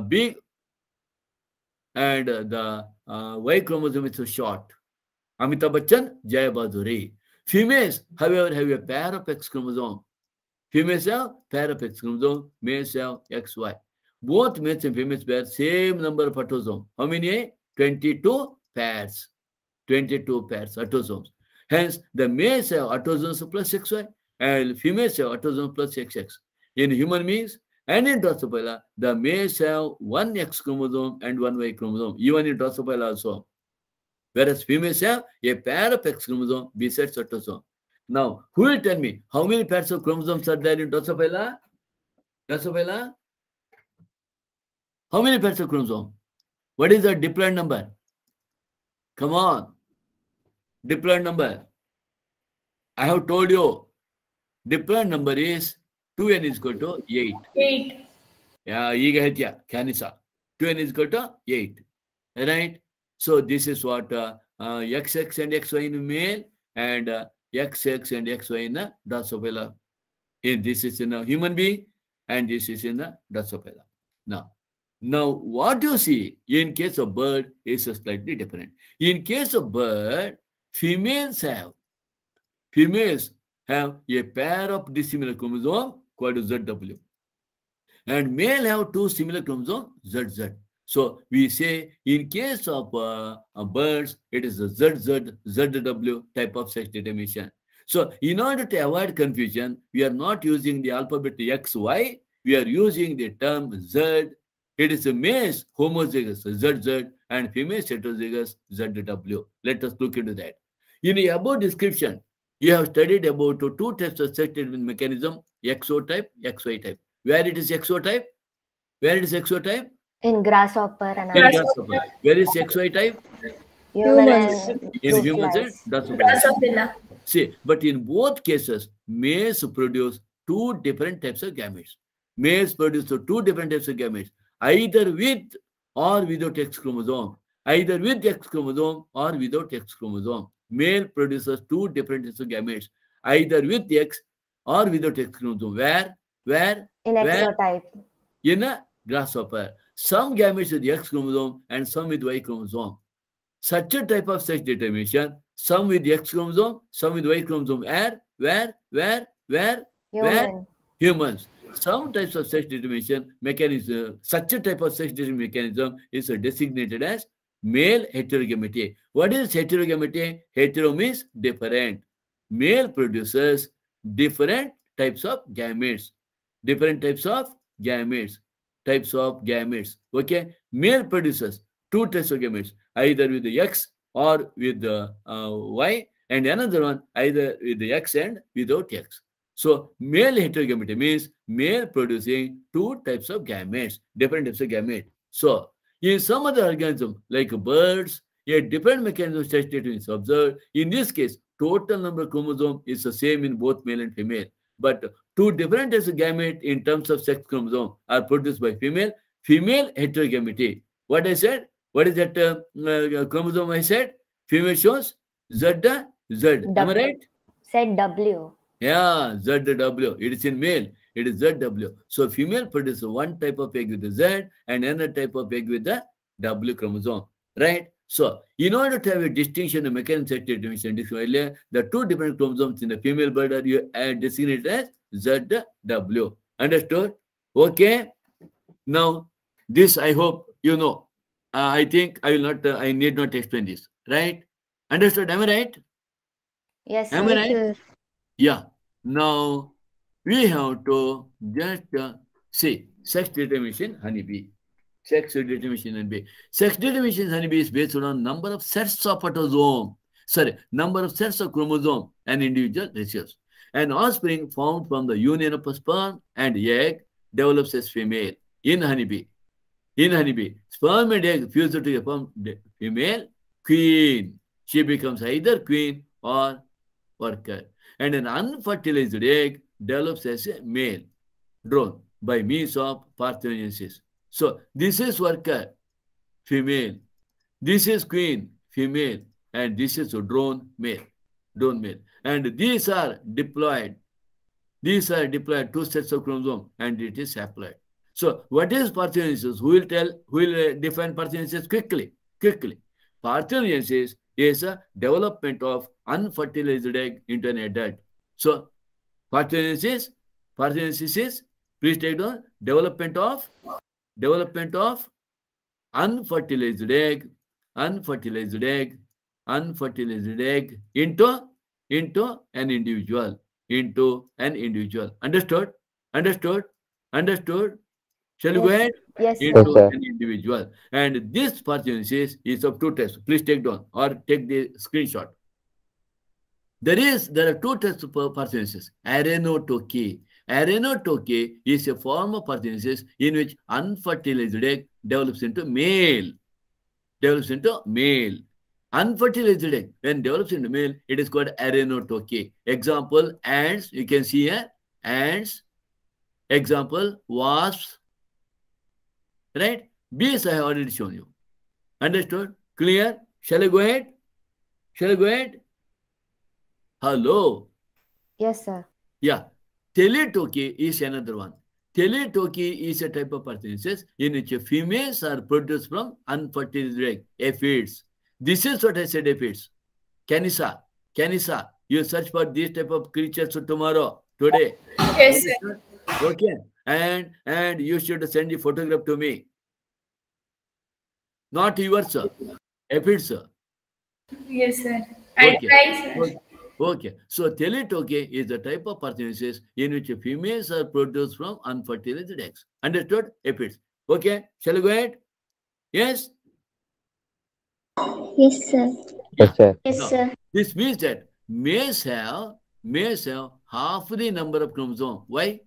big and the Y chromosome is so short. Amitabh Bachchan, Jaya Bhaduri. Females, however, have a pair of X chromosome. Females have pair of X chromosome, males have XY. Both males and females bear same number of autosomes. How many? 22 pairs. 22 pairs autosomes. Hence, the males have autosomes plus XY and females have autosomes plus XX. In human beings and in Drosophila, the males have one X chromosome and one Y chromosome, even in Drosophila also. Whereas females have a pair of X chromosome besides autosome. Now, who will tell me how many pairs of chromosomes are there in Drosophila? Drosophila? How many pairs of chromosomes? What is the diploid number? Come on. Diploid number. I have told you. Diploid number is 2n is equal to 8. 8. Yeah, ಈಗ ಹೇಳ್ತೀಯ ಕ್ಯಾನಿಸ 2n is equal to 8. Right? So this is what XX and XY in male and XX and XY in the Drosophila. This is in a human being and this is in the Drosophila. Now what you see in case of bird is slightly different. In case of bird, females have a pair of dissimilar chromosomes called ZW. And male have two similar chromosomes, ZZ. So we say in case of birds, it is a ZZ, ZW type of sex determination. So in order to avoid confusion, we are not using the alphabet XY, we are using the term Z. It is a male homozygous ZZ and female heterozygous ZW. Let us look into that. In the above description, you have studied about two types of sex determination mechanism, XO type, XY type. Where it is XO type? Where it is XO type? In grasshopper and Grasshopper. Where is XY type? humans. In humans and Drosophila. See, but in both cases, males produce two different types of gametes. Males produce two different types of gametes, either with or without X chromosome. Either with X chromosome or without X chromosome. Male produces two different types of gametes, either with X or without X chromosome. Where? In exotype. In a grasshopper. Some gametes with X chromosome and some with Y chromosome. Such a type of sex determination, some with X chromosome, some with Y chromosome. Where? Human. Humans. Some types of sex determination mechanism, such a type of sex determination mechanism is designated as male heterogamety. What is heterogamety? Hetero means different. Male produces different types of gametes. Different types of gametes. Okay? Male produces two types of gametes, either with the X or with the Y, and another one either with the X and without X. So male heterogamety means male producing two types of gametes, different types of gametes. So in some other organisms like birds, a different mechanism of sex determination is observed. In this case, total number of chromosomes is the same in both male and female. But two different types of gametes in terms of sex chromosome are produced by female. Female heterogamety. What I said? What is that chromosome I said? Female shows Z. Am I right? Said W. Yeah, ZW. It is in male. It is ZW. So female produces one type of egg with the Z and another type of egg with the W chromosome. Right? So in order to have a distinction of mechanism sex determination, earlier, the two different chromosomes in the female bird are designated as ZW. Understood? Okay. Now, this I hope you know. I think I will not. I need not explain this. Right? Understood? Am I right? Yes, Am I sir. right? Yeah. Now we have to just see sex determination honeybee. Sex determination honeybee. Sex determination honeybee is based on number of sets of autosome. Number of sets of chromosome and individual ratios. An offspring found from the union of a sperm and egg develops as female in honeybee. In honeybee, sperm and egg fuse to a female queen. She becomes either queen or worker. And an unfertilized egg develops as a male drone by means of parthenogenesis. So this is worker, female. This is queen, female. And this is a drone, male. And these are diploid. These are diploid, two sets of chromosomes, and it is haploid. So what is parthenogenesis? Who will define parthenogenesis quickly? Parthenogenesis is a development of unfertilized egg into an adult. So parthenogenesis is, please take down, development of unfertilized egg into into an individual. Understood? Understood? Understood? Shall we go ahead? Yes, sir. Into sir. an individual. And this parthenesis is of two types. Please take down or take the screenshot. There are two types of parthenesis. Arenotoky. Arenotoky is a form of parthenesis in which unfertilized egg develops into male. Unfertilized egg, when develops into male, it is called arenotoky. Example, ants. You can see here, ants. Example, wasps. Right? Bees I have already shown you. Understood? Clear? Shall I go ahead? Hello? Yes, sir. Yeah. Teletoky is another one. Teletoky is a type of parthenesis in which females are produced from unfertilized egg, aphids. This is what I said, aphids. Canisa. You search for this type of creatures today. Yes, sir. Okay. And you should send the photograph to me. Not yours, sir. Aphids, sir. Yes, sir. I Okay. try, sir. Okay, so teletoky is a type of parthenesis in which females are produced from unfertilized eggs. Understood? Aphids. Okay, shall we go ahead? Yes? Yes, sir. Yes, sir. Yes, No. sir. This means that males have half the number of chromosomes. Why?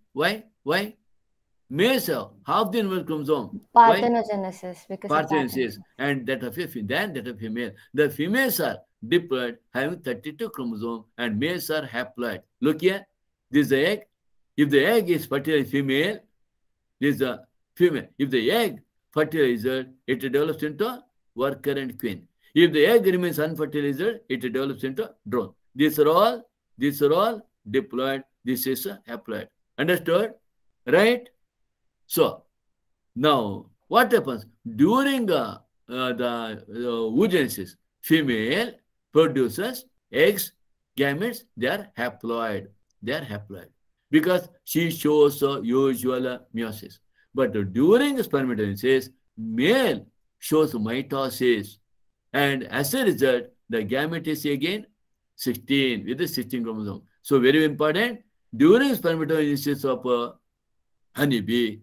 Males have half the number of chromosomes. Why? Parthenogenesis. Because of Parthenesis, and that of female. The females are diploid, having 32 chromosomes, and males are haploid. Look here, this is the egg. If the egg is fertilized female, this is a female. If the egg fertilized, it develops into worker and queen. If the egg remains unfertilized, it develops into drone. These are all diploid. This is a haploid. Understood? Right? So now what happens during the oogenesis? Female produces eggs, gametes. They are haploid. Because she shows usual meiosis. But during spermatogenesis, male shows mitosis, and as a result, the gamete is again 16 with the 16 chromosome. So very important. During spermatogenesis of honeybee,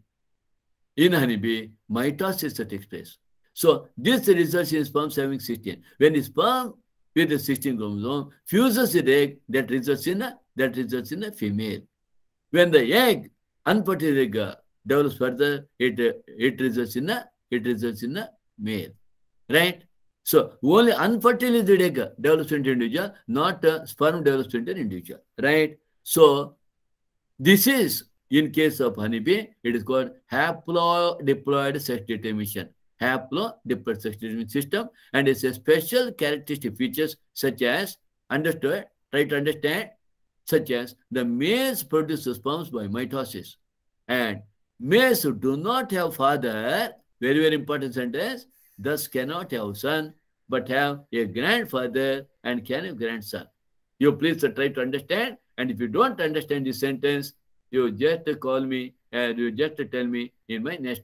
in honeybee, mitosis takes place. So this results in sperm having 16. When the sperm with the 16 chromosome fuses with egg, that results in a female. When the egg, unfertilized egg, develops further, it results in a male. Right? So only unfertilized egg develops into individual, not sperm develops into an individual. Right? So this is, in case of honeybee, it is called haplodiploid sex determination. Haplodiploid sex determination system, and it's a special characteristic features such as, understood, try to understand, such as the males produce sperms by mitosis, and males who do not have father, very, very important sentence, thus cannot have son, but have a grandfather and can have grandson. You please try to understand, and if you don't understand this sentence, you just call me and you just tell me in my next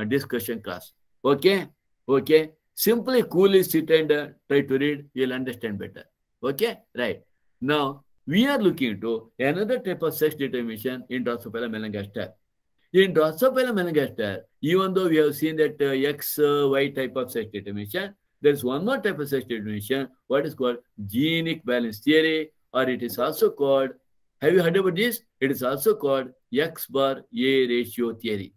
discussion class. Okay? Okay? Simply coolly sit and try to read. You'll understand better. Okay? Right. Now, we are looking into another type of sex determination in Drosophila melanogaster. In Drosophila melanogaster, even though we have seen that XY type of sex determination, there is one more type of sex determination, what is called genic balance theory, or it is also called, have you heard about this? It is also called X bar A ratio theory.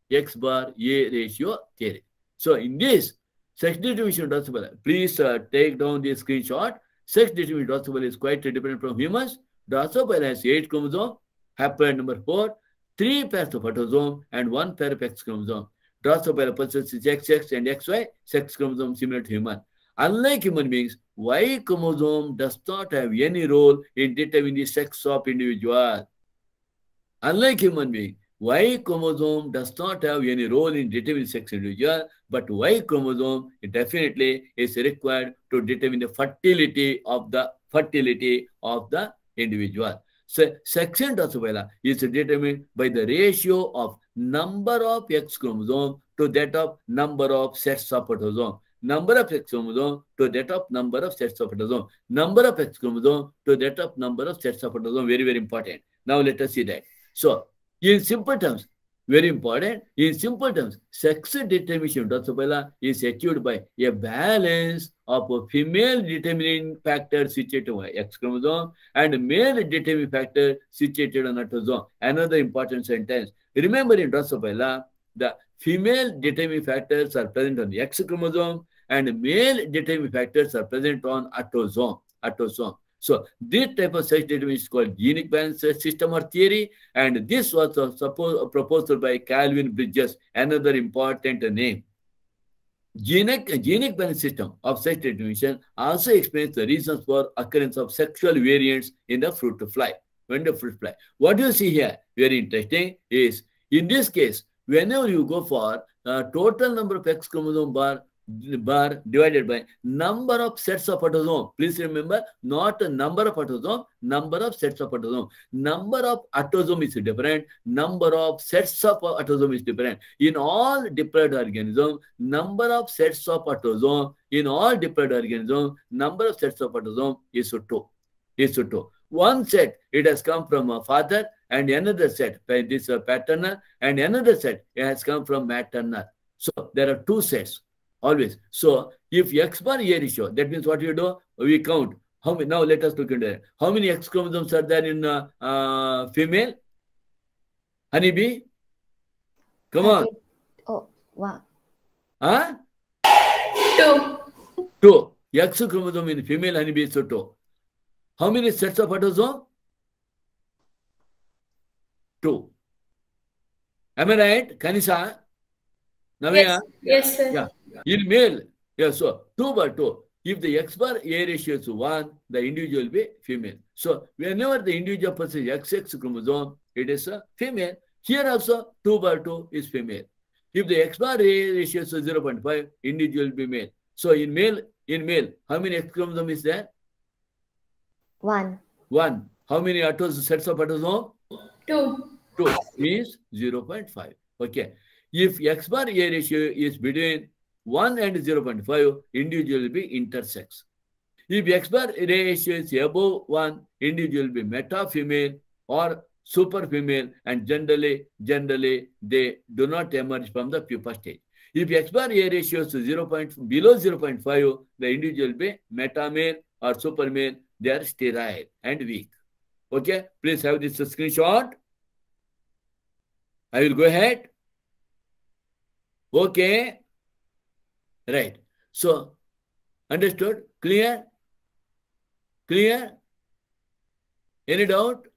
X bar A ratio theory. So in this, sex determination of Drosophila, please take down the screenshot. Sex determination of Drosophila is quite different from humans. Drosophila has 8 chromosomes, haploid number 4, 3 pairs of autosome, and 1 pair of X chromosome. Drosophila possesses XX and XY sex chromosome similar to human. Unlike human beings, Y chromosome does not have any role in determining the sex of individual. Unlike human being, Y chromosome does not have any role in determining sex of individual, but Y chromosome definitely is required to determine the fertility of the individual. So section Drosophila is determined by the ratio of number of X chromosome to that of number of sets of autosome. number of X chromosome to that of number of sets of autosome. Number of X chromosome to that of number of sets of autosome. Very, very important. Now let us see that. So, in simple terms, very important. In simple terms, sex determination is achieved by a balance of a female determining factor situated on X chromosome and male determining factor situated on autosome. Another important sentence. Remember in Drosophila, the female determining factors are present on the X chromosome and male determining factors are present on autosome. So this type of sex determination is called genic balance system or theory, and this was proposed by Calvin Bridges, another important name. Genic balance system of sex determination also explains the reasons for occurrence of sexual variants in the fruit fly. What you see here, very interesting, is in this case, whenever you go for total number of X chromosome bar divided by number of sets of autosome. Please remember, not a number of autosome, number of sets of autosome. Number of autosome is different, number of sets of autosome is different. In all diploid organisms, number of sets of autosome, in all diploid organisms, number of sets of autosome is 2. One set, it has come from a father, and another set, this paternal, and another set, it has come from maternal. So there are 2 sets. Always. So if X bar A ratio, that means what you do? We count. How many? Now let us look into it. How many X chromosomes are there in female? Honeybee? Come on. Oh, one. Huh? 2. 2. X chromosome in female honeybee is 2. How many sets of autosome? 2. Am I right? Kanisa? Navya? Yes, sir. Yeah. In male, yeah, so 2 by 2. If the X bar A ratio is 1, the individual will be female. So whenever the individual possesses XX chromosome, it is a female. Here also 2 by 2 is female. If the X bar A ratio is 0.5, individual will be male. So in male, how many X chromosome is there? 1. 1. How many sets of autosome? 2. 2 means 0.5. Okay. If X bar A ratio is between 1 and 0.5, individual will be intersex. If X bar A ratio is above 1, individual will be meta-female or super female, and generally they do not emerge from the pupa stage. If X bar A ratio is below 0.5, the individual will be meta-male or super male. They are sterile and weak. Okay, please have this screenshot. I will go ahead. Okay. Right. So, understood? Clear? Clear? Any doubt?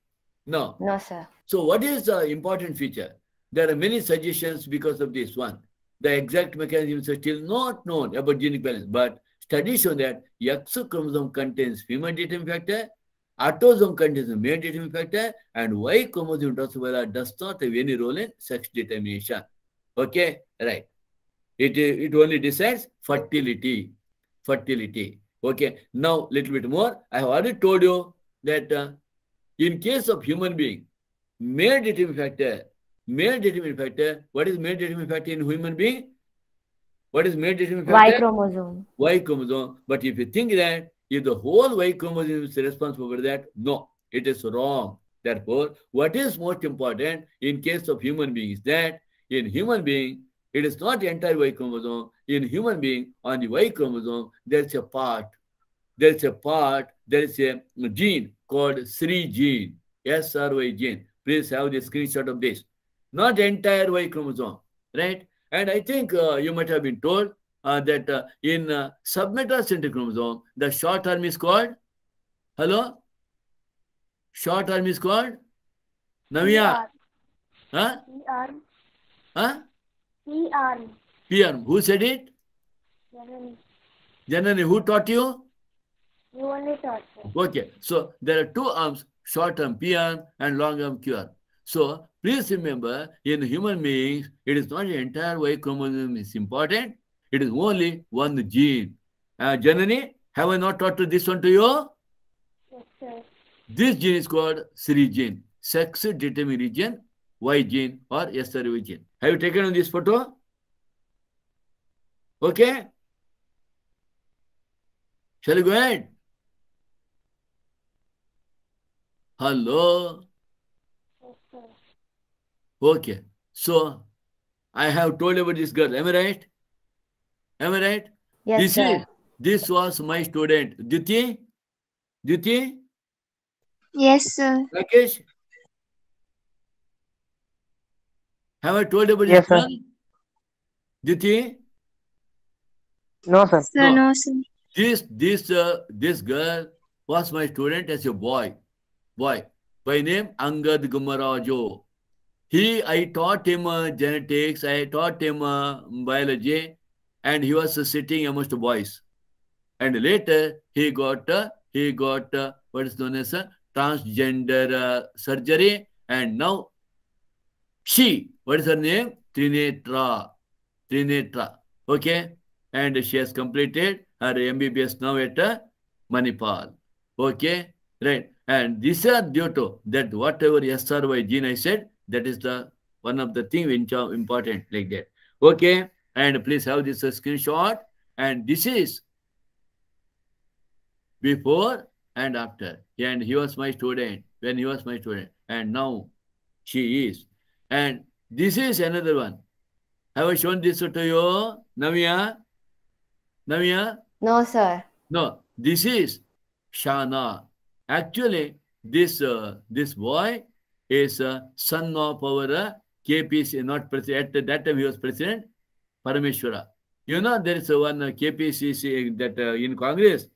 No. No, sir. So, what is the important feature? There are many suggestions because of this one. The exact mechanisms are still not known about genic balance, but studies show that X chromosome contains female determining factor, autosome contains male determining factor, and Y chromosome does not have any role in sex determination. Okay, right. It only decides fertility. Okay, now little bit more. I have already told you that in case of human being, male determining factor. What is male determining factor in human being? What is male determining factor? Y chromosome. Y chromosome. But if you think that if the whole Y chromosome is responsible for that, no, it is wrong. Therefore, what is most important in case of human being is that in human being, it is not the entire Y chromosome. In human being, on the Y chromosome, there is a part. There is a gene called SRY gene. SRY gene. Please have the screenshot of this. Not the entire Y chromosome, right? And I think you might have been told that in submetacentric chromosome, the short arm is called, hello? Short arm is called? Navya? Huh? P-arm. Huh? P-arm. P-arm. Who said it? Janani. Janani, who taught you? You only taught me. Okay. So there are 2 arms, short arm P-arm and long arm Q-arm. So please remember, in human beings, it is not the entire Y chromosome is important. It is only one gene. Janani, have I not taught this one to you? Yes, sir. This gene is called SRY gene, sex determining region, Y gene or SRY gene. Have you taken on this photo? Okay. Shall we go ahead? Hello? Yes, sir. Okay. So, I have told about this girl. Am I right? Am I right? Yes, sir. This was my student. Diti? Yes, sir. Rakesh? Have I told about Yes, this sir. girl? Diti? No, sir. Sir, No. no, sir. This girl was my student as a boy by name Angad Gumarajo. I taught him genetics, I taught him biology, and he was sitting amongst the boys. And later he got what is known as a transgender surgery, and now what is her name? Trinetra. Okay, and she has completed her MBBS now at Manipal. Okay, right. And these are due to that whatever SRY gene I said, that is the one of the thing which are important like that. Okay, and please have this screenshot. And this is before and after. And he was my student when he was my student, and now she is. And this is another one. Have I shown this to you, Navya? No, sir. No, this is Shana. Actually, this boy is son of our KPC, not president. At that time, he was president, Parameshwara. You know, there is one KPCC that in Congress,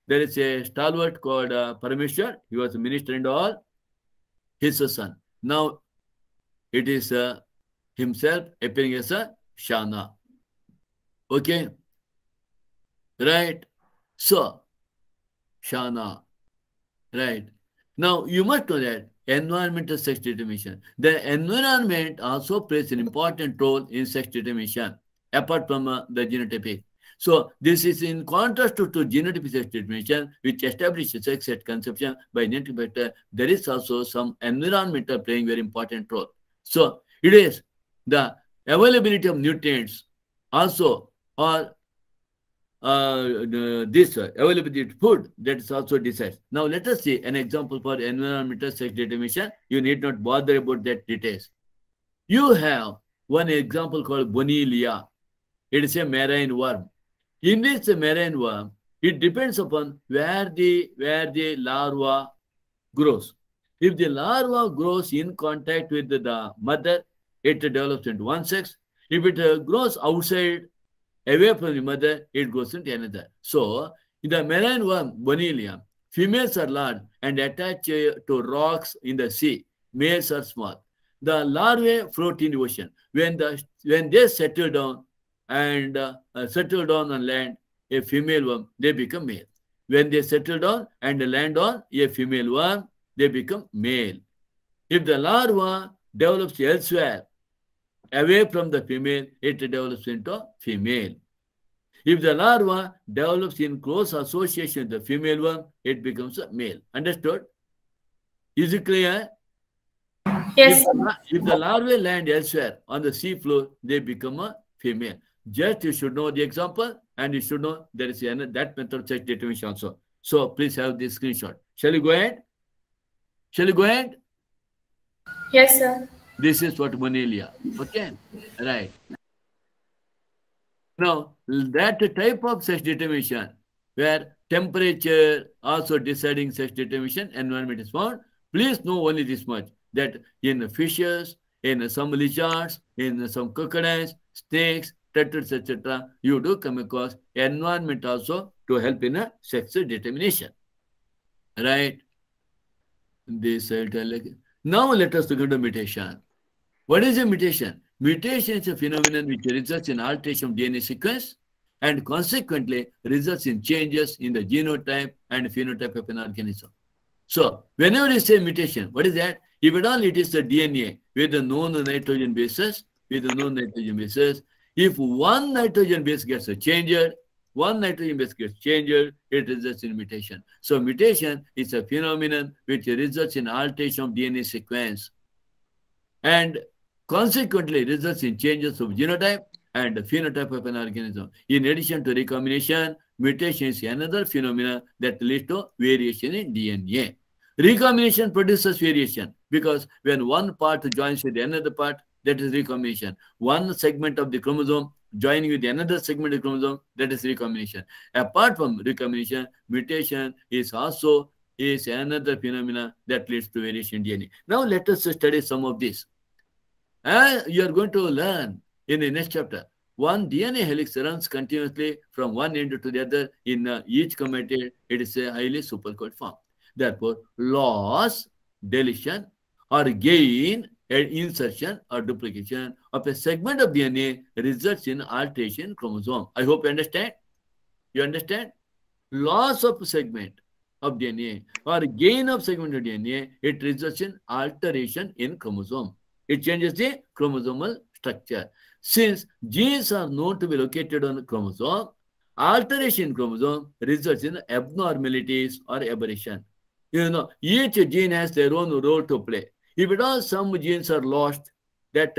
there is a stalwart called Parameshwar. He was a minister and all. His son. Now, it is himself appearing as a Shana. Okay? Right? So, Shana. Right? Now, you must know that environmental sex determination. The environment also plays an important role in sex determination, apart from the genotypic. So, this is in contrast to genotypic sex determination, which establishes sex at conception by genetic factor. There is also some environmental playing very important role. So, it is the availability of nutrients also, or this availability of food, that is also decides. Now let us see an example for environmental sex determination. You need not bother about that details. You have one example called Bonilia. It is a marine worm. In this marine worm, it depends upon where the larva grows. If the larva grows in contact with the mother, it develops into one sex. If it grows outside, away from the mother, it goes into another. So, in the marine worm, Bonilia, females are large and attached to rocks in the sea. Males are small. The larvae float in the ocean. When they settle down and settle down on land, a female worm, they become male. When they settle down and land on a female worm, they become male. If the larva develops elsewhere, away from the female, it develops into female. If the larva develops in close association with the female worm, it becomes a male. Understood? Is it clear? Yes. If the larvae land elsewhere on the sea floor, they become a female. Just you should know the example, and you should know there is that method of sex determination also. So please have this screenshot. Shall we go ahead? Shall we go ahead? Yes, sir. This is what Bonilia. Okay? Right. Now, that type of sex determination, where temperature also deciding sex determination, environment is found, please know only this much, that in fishes, in some lizards, in some crocodiles, snakes, turtles, etc., you do come across environment also to help in a sex determination. Right? This now let us look at the mutation. What is a mutation? Mutation is a phenomenon which results in alteration of DNA sequence and consequently results in changes in the genotype and phenotype of an organism. So, whenever you say mutation, what is that? If at all it is the DNA with the known nitrogen bases, if one nitrogen base gets changed, it results in mutation. So, mutation is a phenomenon which results in alteration of DNA sequence and consequently results in changes of genotype and phenotype of an organism. In addition to recombination, mutation is another phenomena that leads to variation in DNA. Recombination produces variation because when one part joins with another part, that is recombination. One segment of the chromosome joining with another segment of the chromosome, that is recombination. Apart from recombination, mutation is also another phenomena that leads to variation in DNA. Now let us study some of this. You are going to learn in the next chapter. One DNA helix runs continuously from one end to the other in each chromatid. It is a highly supercoiled form. Therefore, loss, deletion, or gain, insertion or duplication of a segment of DNA results in alteration in chromosome. I hope you understand. You understand? Loss of segment of DNA or gain of segment of DNA, it results in alteration in chromosome. It changes the chromosomal structure. Since genes are known to be located on the chromosome, alteration in chromosome results in abnormalities or aberration. You know, each gene has their own role to play. If at all some genes are lost, that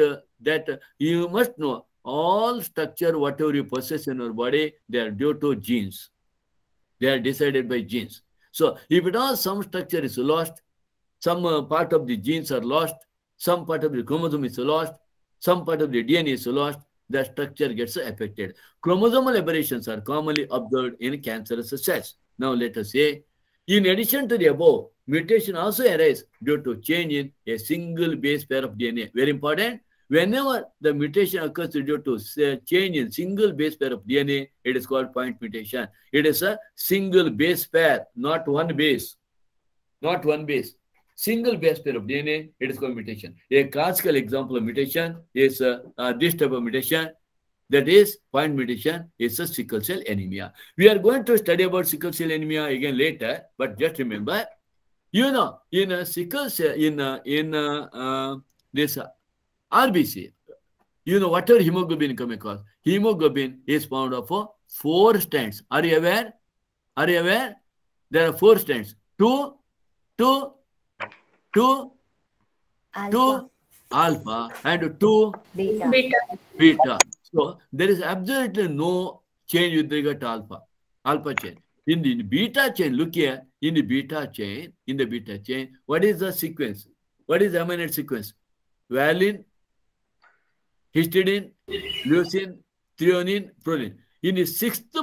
you must know all structure, whatever you possess in your body, they are due to genes. They are decided by genes. So if at all some structure is lost, some part of the genes are lost, some part of the chromosome is lost, some part of the DNA is lost, the structure gets affected. Chromosomal aberrations are commonly observed in cancerous cells. Now let us say, in addition to the above, mutation also arises due to change in a single base pair of DNA. Very important. Whenever the mutation occurs due to change in single base pair of DNA, it is called point mutation. It is a single base pair, not one base. Not one base. Single base pair of DNA, it is called mutation. A classical example of mutation is this type of mutation. That is, point mutation is a sickle cell anemia. We are going to study about sickle cell anemia again later, but just remember, you know, in a sickle cell, this RBC, you know, whatever hemoglobin come across, hemoglobin is found of 4 strands. Are you aware? Are you aware? There are 4 strands. Two alpha and 2 beta. So there is absolutely no change with regard to alpha chain. In the beta chain, look here, in the beta chain, what is the sequence? What is the amino acid sequence? Valine, histidine, leucine, threonine, proline. In the 6th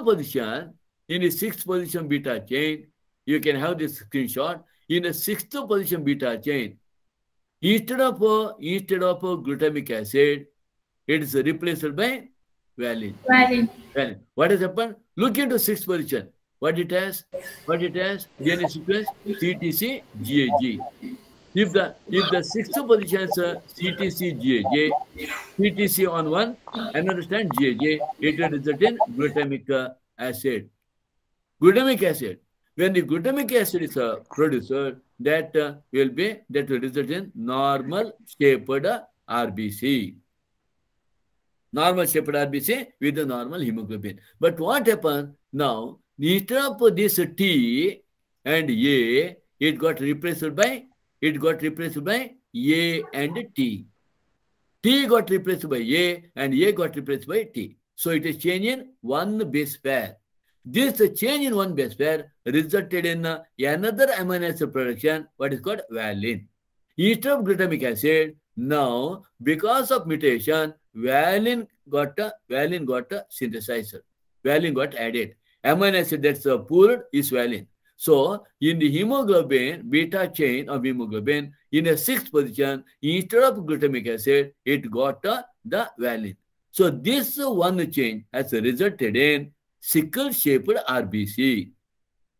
position beta chain, you can have this screenshot. In the 6th position beta chain, instead of glutamic acid, it is replaced by valine. Valine. What has happened? Look into 6th position. What it has? DNA sequence CTC GAG. If the 6th position is CTC GAG, CTC on one, another stand GAG, it will result in glutamic acid. Glutamic acid. When the glutamic acid is produced, that will result in normal shaped RBC. Normal shaped RBC with the normal hemoglobin. But what happened now? Instead of this T and A, it got replaced by A and T. T got replaced by A and A got replaced by T. So it is change in one base pair. This change in one base pair resulted in another amino acid production, what is called valine. Instead of glutamic acid, now because of mutation, valine got synthesized. Valine got added. Amino acid that's pulled is valine. So in the hemoglobin, beta chain of hemoglobin, in the 6th position, instead of glutamic acid, it got the valine. So this one change has resulted in sickle-shaped RBC.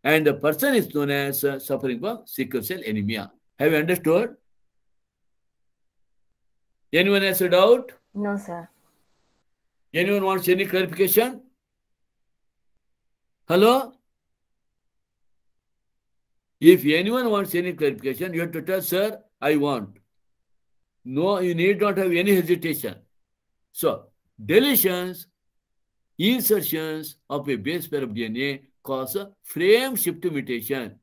And the person is known as suffering from sickle cell anemia. Have you understood? Anyone has a doubt? No, sir. Anyone wants any clarification? Hello? If anyone wants any clarification, you have to tell, sir, I want. No, you need not have any hesitation. So, deletions, insertions of a base pair of DNA cause a frame shift mutation.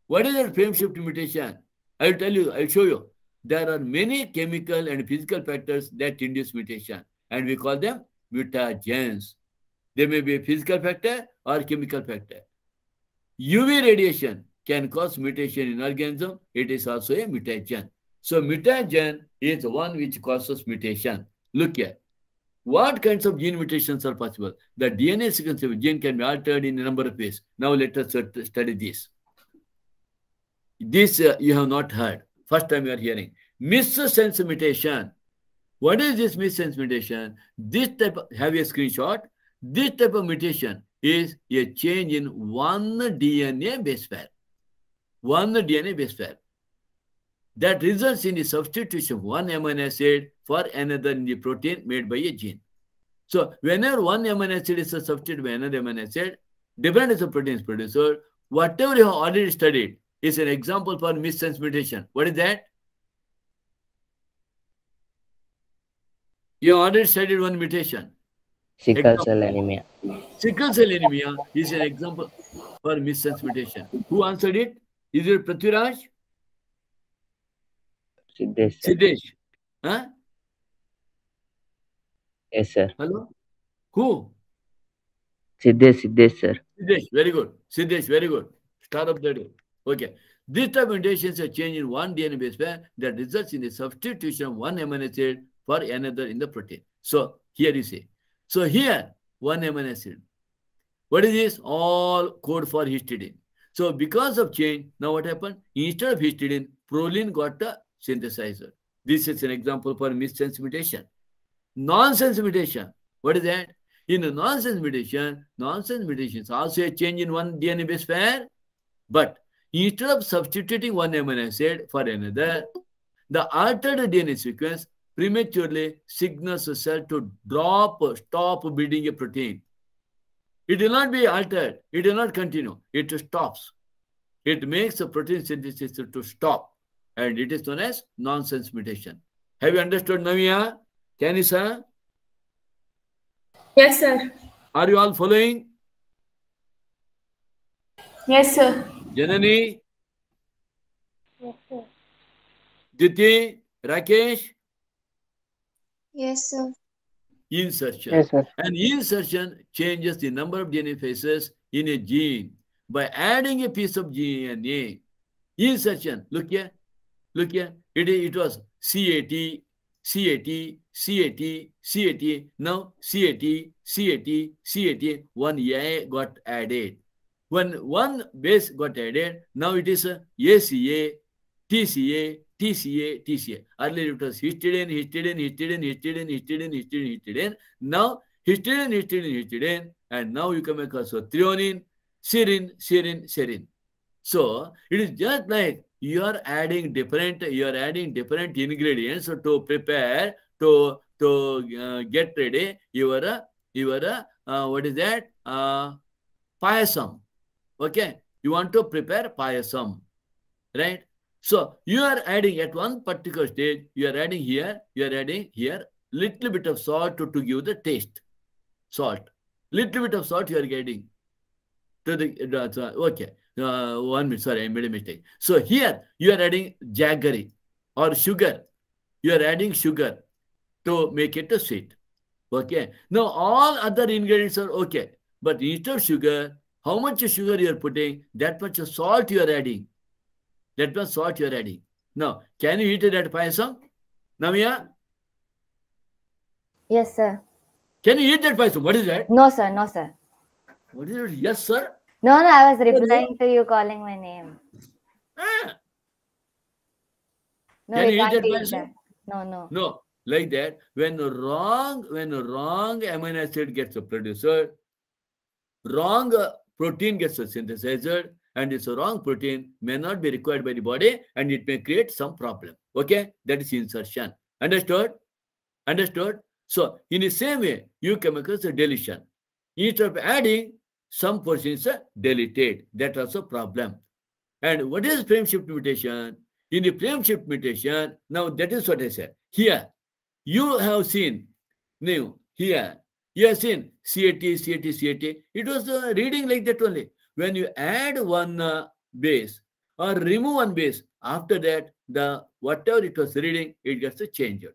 What is that frame shift mutation? I will tell you, I will show you. There are many chemical and physical factors that induce mutation, and we call them mutagens. There may be a physical factor or chemical factor. UV radiation can cause mutation in organism. It is also a mutagen. So mutagen is the one which causes mutation. Look here. What kinds of gene mutations are possible? The DNA sequence of a gene can be altered in a number of ways. Now let us study this. This you have not heard. First time you are hearing. Missense mutation. What is this missense mutation? This type of, have a screenshot. This type of mutation is a change in one DNA base pair. One DNA base pair. That results in the substitution of one amino acid for another in the protein made by a gene. So whenever one amino acid is substituted by another amino acid, different as a protein is produced. So whatever you have already studied is an example for missense mutation. What is that? You have already studied one mutation. Sickle cell anemia. Sickle cell anemia is an example for missense mutation. Who answered it? Is it Prithviraj? Siddesh. Siddesh. Huh? Yes, sir. Hello? Who? Siddesh, sir. Siddesh, very good. Siddesh, very good. Start of the day. Okay. This type of mutations are change in one DNA base pair that results in the substitution of one amino acid for another in the protein. So here you see. So here, one amino acid. What is this? All code for histidine. So because of change, now what happened? Instead of histidine, proline got a synthesizer. This is an example for missense mutation. Nonsense mutation. What is that? In a nonsense mutation is also a change in one DNA base pair. But instead of substituting one amino acid for another, the altered DNA sequence prematurely signals the cell to stop building a protein. It will not be altered. It will not continue. It stops. It makes the protein synthesis to stop. And it is known as nonsense mutation. Have you understood, Navya? Kanisa? Yes, sir. Are you all following? Yes, sir. Janani, Yes, sir. Diti, Rakesh? Yes, sir. Insertion. Yes, sir. And insertion changes the number of DNA phases in a gene by adding a piece of DNA. Insertion. Look here. Look here. It was CAT, CAT, CAT, CAT. Now CAT, CAT, CAT. One A got added. When one base got added, now it is ACA, TCA, TCA, TCA. Earlier it was histidine, histidine, histidine, histidine, histidine, histidine, histidine. Now histidine, histidine, histidine. And now you come across threonine, serine, serine, serine. So it is just like you are adding different ingredients to prepare to get ready your what is that? Payasam. Okay, you want to prepare payasam, right? So you are adding at one particular stage, you are adding here little bit of salt to give the taste. Salt, little bit of salt you are getting to the okay. 1 minute, sorry, I made a mistake. So here you are adding jaggery or sugar. You are adding sugar to make it sweet. Okay. Now all other ingredients are okay, but instead of sugar, how much sugar you are putting, that much salt you are adding. That much salt you are adding. Now, can you eat that payasam? Navya? Yes, sir. Can you eat that payasam? What is that? No, sir. No, sir. What is it? Yes, sir. No, I was replying to you calling my name. Ah. No, Can we you eat can't that eat payasam? that. No. No, like that. When a wrong amino acid gets produced, wrong protein gets synthesized, and this wrong protein may not be required by the body, and it may create some problem. Okay, that is insertion. Understood? Understood? So in the same way, you come across a deletion. Instead of adding, some portions are deleted. That's also problem. And what is frame shift mutation? In the frame shift mutation, now that is what I said. Here, you have seen, now here, you have seen CAT, CAT, CAT. It was reading like that only. When you add one base or remove one base, after that, the whatever it was reading, it gets changed.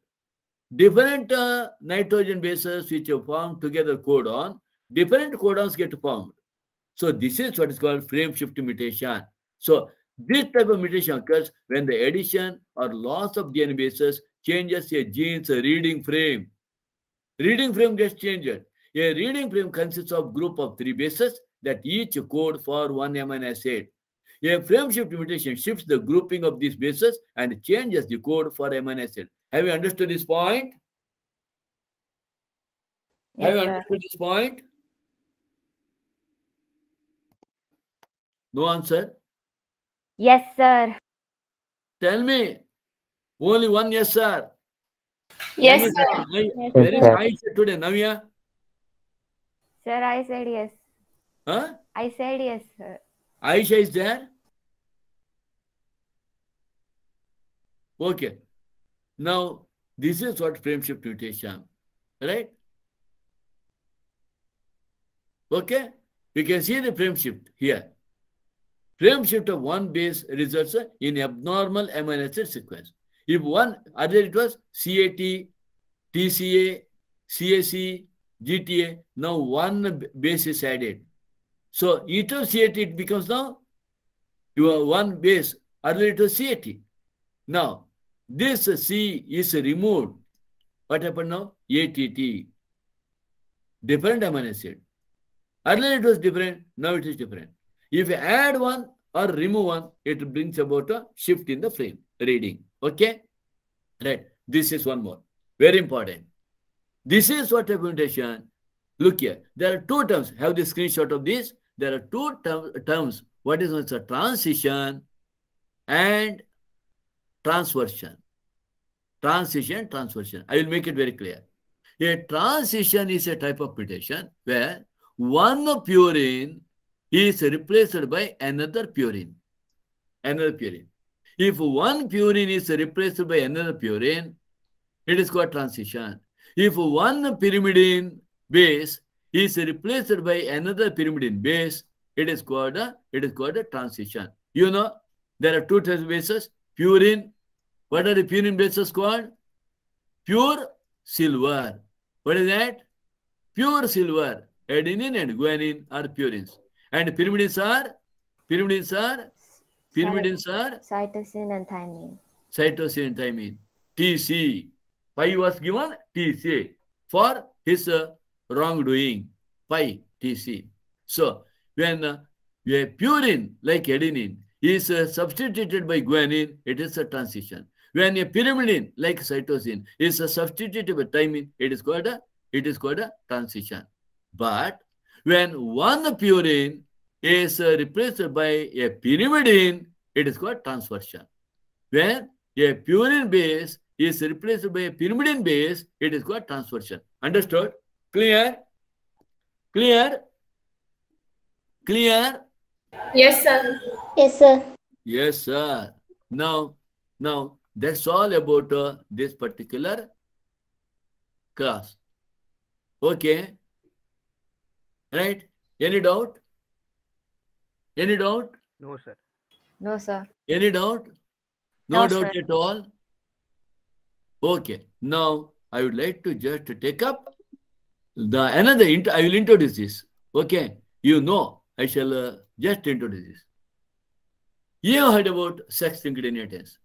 Different nitrogen bases which are formed together codon, different codons get formed. So this is what is called frame shift mutation. So this type of mutation occurs when the addition or loss of DNA bases changes a gene's reading frame. Reading frame gets changed. A reading frame consists of group of 3 bases that each code for one amino acid. A frame shift mutation shifts the grouping of these bases and changes the code for amino acid. Have you understood this point? Have you understood this point? No answer? Yes, sir. Tell me. Only one yes, sir. Yes, Navya, sir. Where is sir. Aisha today, Navya? Sir, I said yes. Huh? I said yes, sir. Aisha is there? Okay. Now, this is what frame shift mutation, right? Okay? We can see the frame shift here. Frame shift of one base results in abnormal amino acid sequence. If one, earlier it was CAT, TCA, CAC, GTA, now one base is added. So instead of CAT, it becomes now your one base. Earlier it was CAT. Now, this C is removed. What happened now? ATT. Different amino acid. Earlier it was different, now it is different. If you add one or remove one, it brings about a shift in the frame reading. Okay? Right. This is one more. Very important. This is what type of mutation. Look here. There are 2 terms. Have the screenshot of this. There are 2 terms. What is known as a transition and transversion. Transition, transversion. I will make it very clear. A transition is a type of mutation where one purine is replaced by another purine. Another purine. If one purine is replaced by another purine, it is called transition. If one pyrimidine base is replaced by another pyrimidine base, it is called a transition. You know, there are 2 types of bases. Purine. What are the purine bases called? Pure silver. What is that? Pure silver. Adenine and guanine are purines. And pyrimidines are Cytosine and thymine. cytosine and thymine. TC. Pi was given TC for his wrongdoing. Pi, TC. So, when a purine like adenine is substituted by guanine, it is a transition. When a pyrimidine like cytosine is substituted by thymine, it is called a transition. But when one purine is replaced by a pyrimidine, it is called transversion. When a purine base is replaced by a pyrimidine base, it is called transversion. Understood? Clear? Clear? Clear? Yes, sir. Yes, sir. Yes, sir. Now that's all about this particular class. Okay. Right? Any doubt? Any doubt? No, sir. No, sir. Any doubt? No, doubt sir. at all? Okay. Now, I would like to just take up I will introduce this. Okay. You know, I shall just introduce this. You have heard about sex-linked inheritance.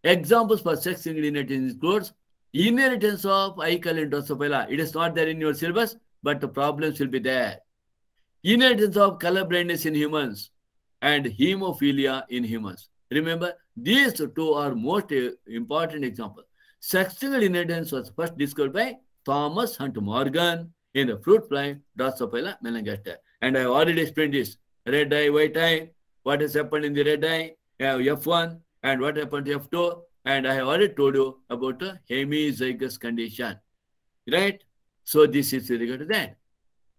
Examples for sex-linked inheritance includes inheritance of alkyl and Drosophila. It is not there in your syllabus, but the problems will be there. Inheritance of color blindness in humans and hemophilia in humans. Remember, these 2 are most important examples. Sex-linked inheritance was first discovered by Thomas Hunt Morgan in the fruit fly Drosophila melanogaster. And I have already explained this. Red eye, white eye. What has happened in the red eye? You have F1 and what happened to F2. And I have already told you about the hemizygous condition. Right? So this is regard to that.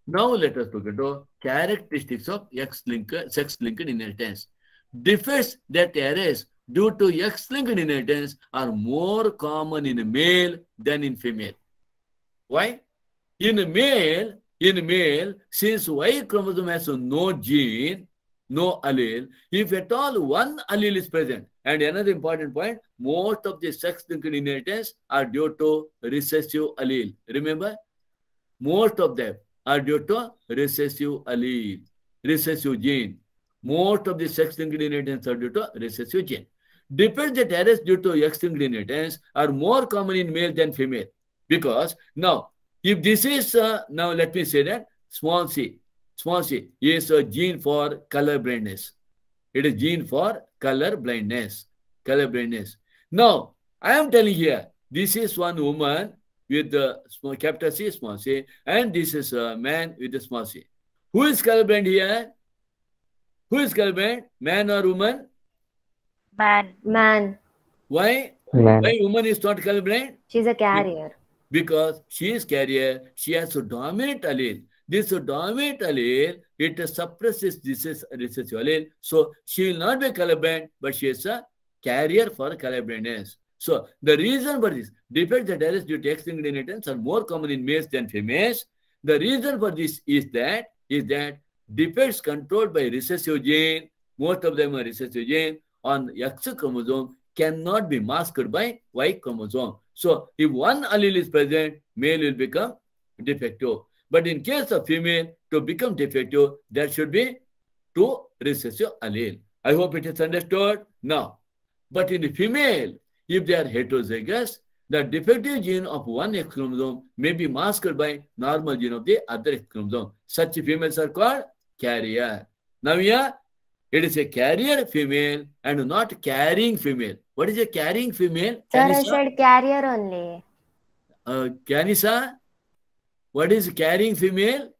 Now let us look at the characteristics of sex-linked inheritance. Defects that arise due to X-linked inheritance are more common in male than in female. Why? In male, since Y chromosome has no gene, no allele, if at all one allele is present, and another important point, most of the sex-linked inheritance are due to recessive allele. Remember? Most of them. are due to recessive allele, recessive gene. Most of the sex-linked inheritance are due to recessive gene. Defects that arise due to X-linked inheritance are more common in male than female. Because now, if this is, now let me say that small c is a gene for color blindness. It is gene for color blindness. Now, I am telling here, this is one woman with the small capital C, small c, and this is a man with the small c. Who is colorblind here? Who is colorblind? Man or woman? Man. Why? Man. Why woman is not colorblind? She's a carrier. Because she is carrier, she has a dominant allele. This dominant allele, it suppresses this recessive allele. So she will not be colorblind, but she is a carrier for colorblindness. So the reason for this defect that arise due to X-linked inheritance are more common in males than females. The reason for this is that defects controlled by recessive gene, most of them are recessive gene, on X chromosome cannot be masked by Y chromosome. So if one allele is present, male will become defective. But in case of female, to become defective, there should be two recessive allele. I hope it is understood now. But in the female, if they are heterozygous, the defective gene of one X chromosome may be masked by normal gene of the other X chromosome. Such females are called carrier. Now here, it is a carrier female and not carrying female. What is a carrying female? Sir, I said carrier only. Kanisa, what is carrying female?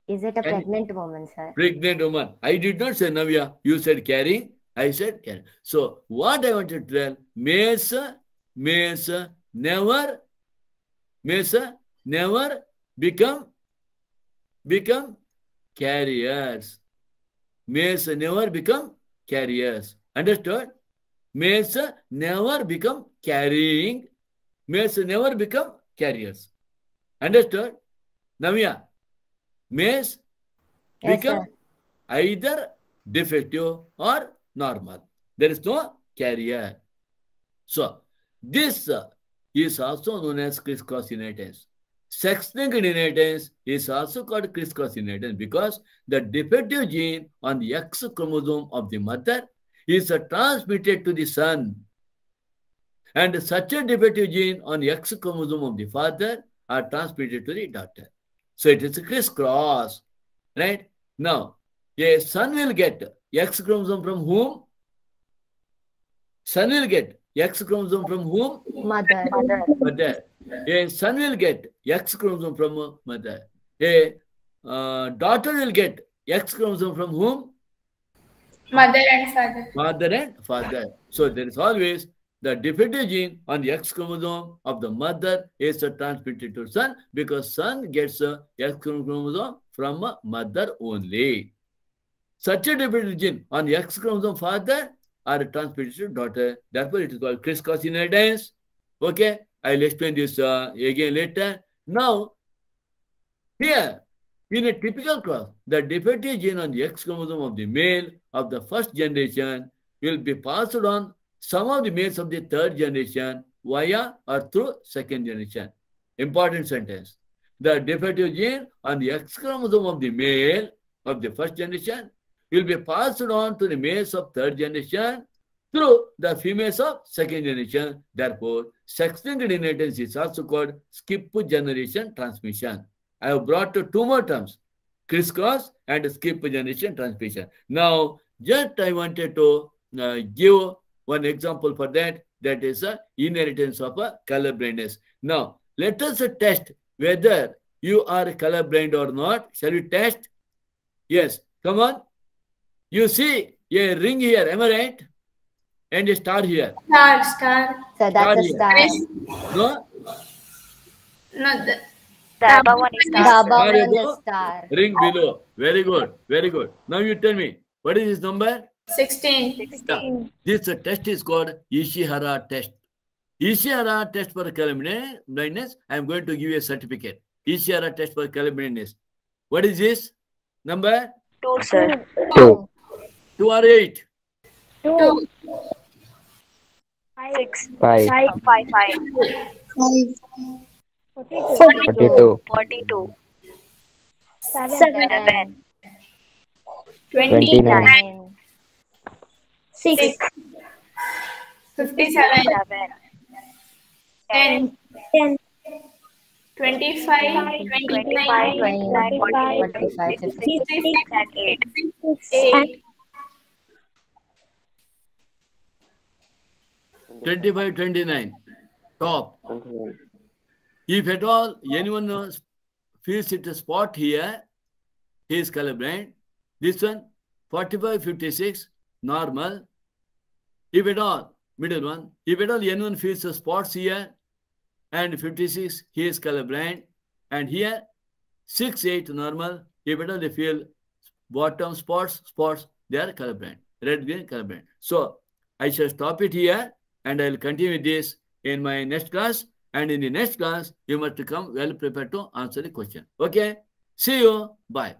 Is it a pregnant woman, sir? Pregnant woman. I did not say Navya. You said carrying. I said carrying. So what I want to tell, males never become carriers. Males never become carriers. Understood? Males never become carrying. Males never become carriers. Understood? Navya, males become either defective or normal. There is no carrier. So, this is also known as crisscross inheritance. Sex-linked inheritance is also called crisscross inheritance because the defective gene on the X chromosome of the mother is transmitted to the son. And such a defective gene on the X chromosome of the father are transmitted to the daughter. So it is a crisscross, right? Now, a son will get X chromosome from whom? Son will get X chromosome from whom? Mother. A son will get X chromosome from mother. A daughter will get X chromosome from whom? Mother and father. Mother and father. So there is always the defective gene on the X chromosome of the mother is transmitted to son because son gets X chromosome from mother only. Such a defective gene on the X chromosome father are transmitted to daughter. Therefore, it is called crisscross inheritance. Okay, I will explain this again later. Now, here, in a typical cross, the defective gene on the X chromosome of the male of the first generation will be passed on some of the males of the third generation via or through second generation. Important sentence. The defective gene on the X chromosome of the male of the first generation will be passed on to the males of third generation through the females of second generation. Therefore, sex-linked inheritance is also called skip generation transmission. I have brought two more terms, crisscross and skip generation transmission. Now, just I wanted to give one example for that. That is inheritance of color blindness. Now, let us test whether you are colorblind or not. Shall we test? Yes. Come on. You see a ring here, am I right? And a star here. Star. So that's a star. No? No, The above one is The star. above Star one above, is star. ring below. Very good. Very good. Now you tell me, what is this number? 16. Yeah. This test is called Ishihara test. Ishihara test for color blindness. I am going to give you a certificate. Ishihara test for color blindness. What is this number? 2, sir. 2. 2 or 8? 2. 6. 5. 5. 5. 5. 42. 42. 7. 7. 29. 9. 6. 57. 7. 10. 10. 25. 25. 29. 45, 46. 56. 56 and 8. 8. 25, 29. Top. If at all anyone feels it a spot here, he is colorblind. This one, 45, 56, normal. If at all, middle one, if at all anyone feels the spots here, and 56, he is colorblind. And here, 6, 8, normal. If at all they feel bottom spots, they are colorblind. Red, green, colorblind. So, I shall stop it here, and I will continue this in my next class. And in the next class, you must come well prepared to answer the question. Okay? See you. Bye.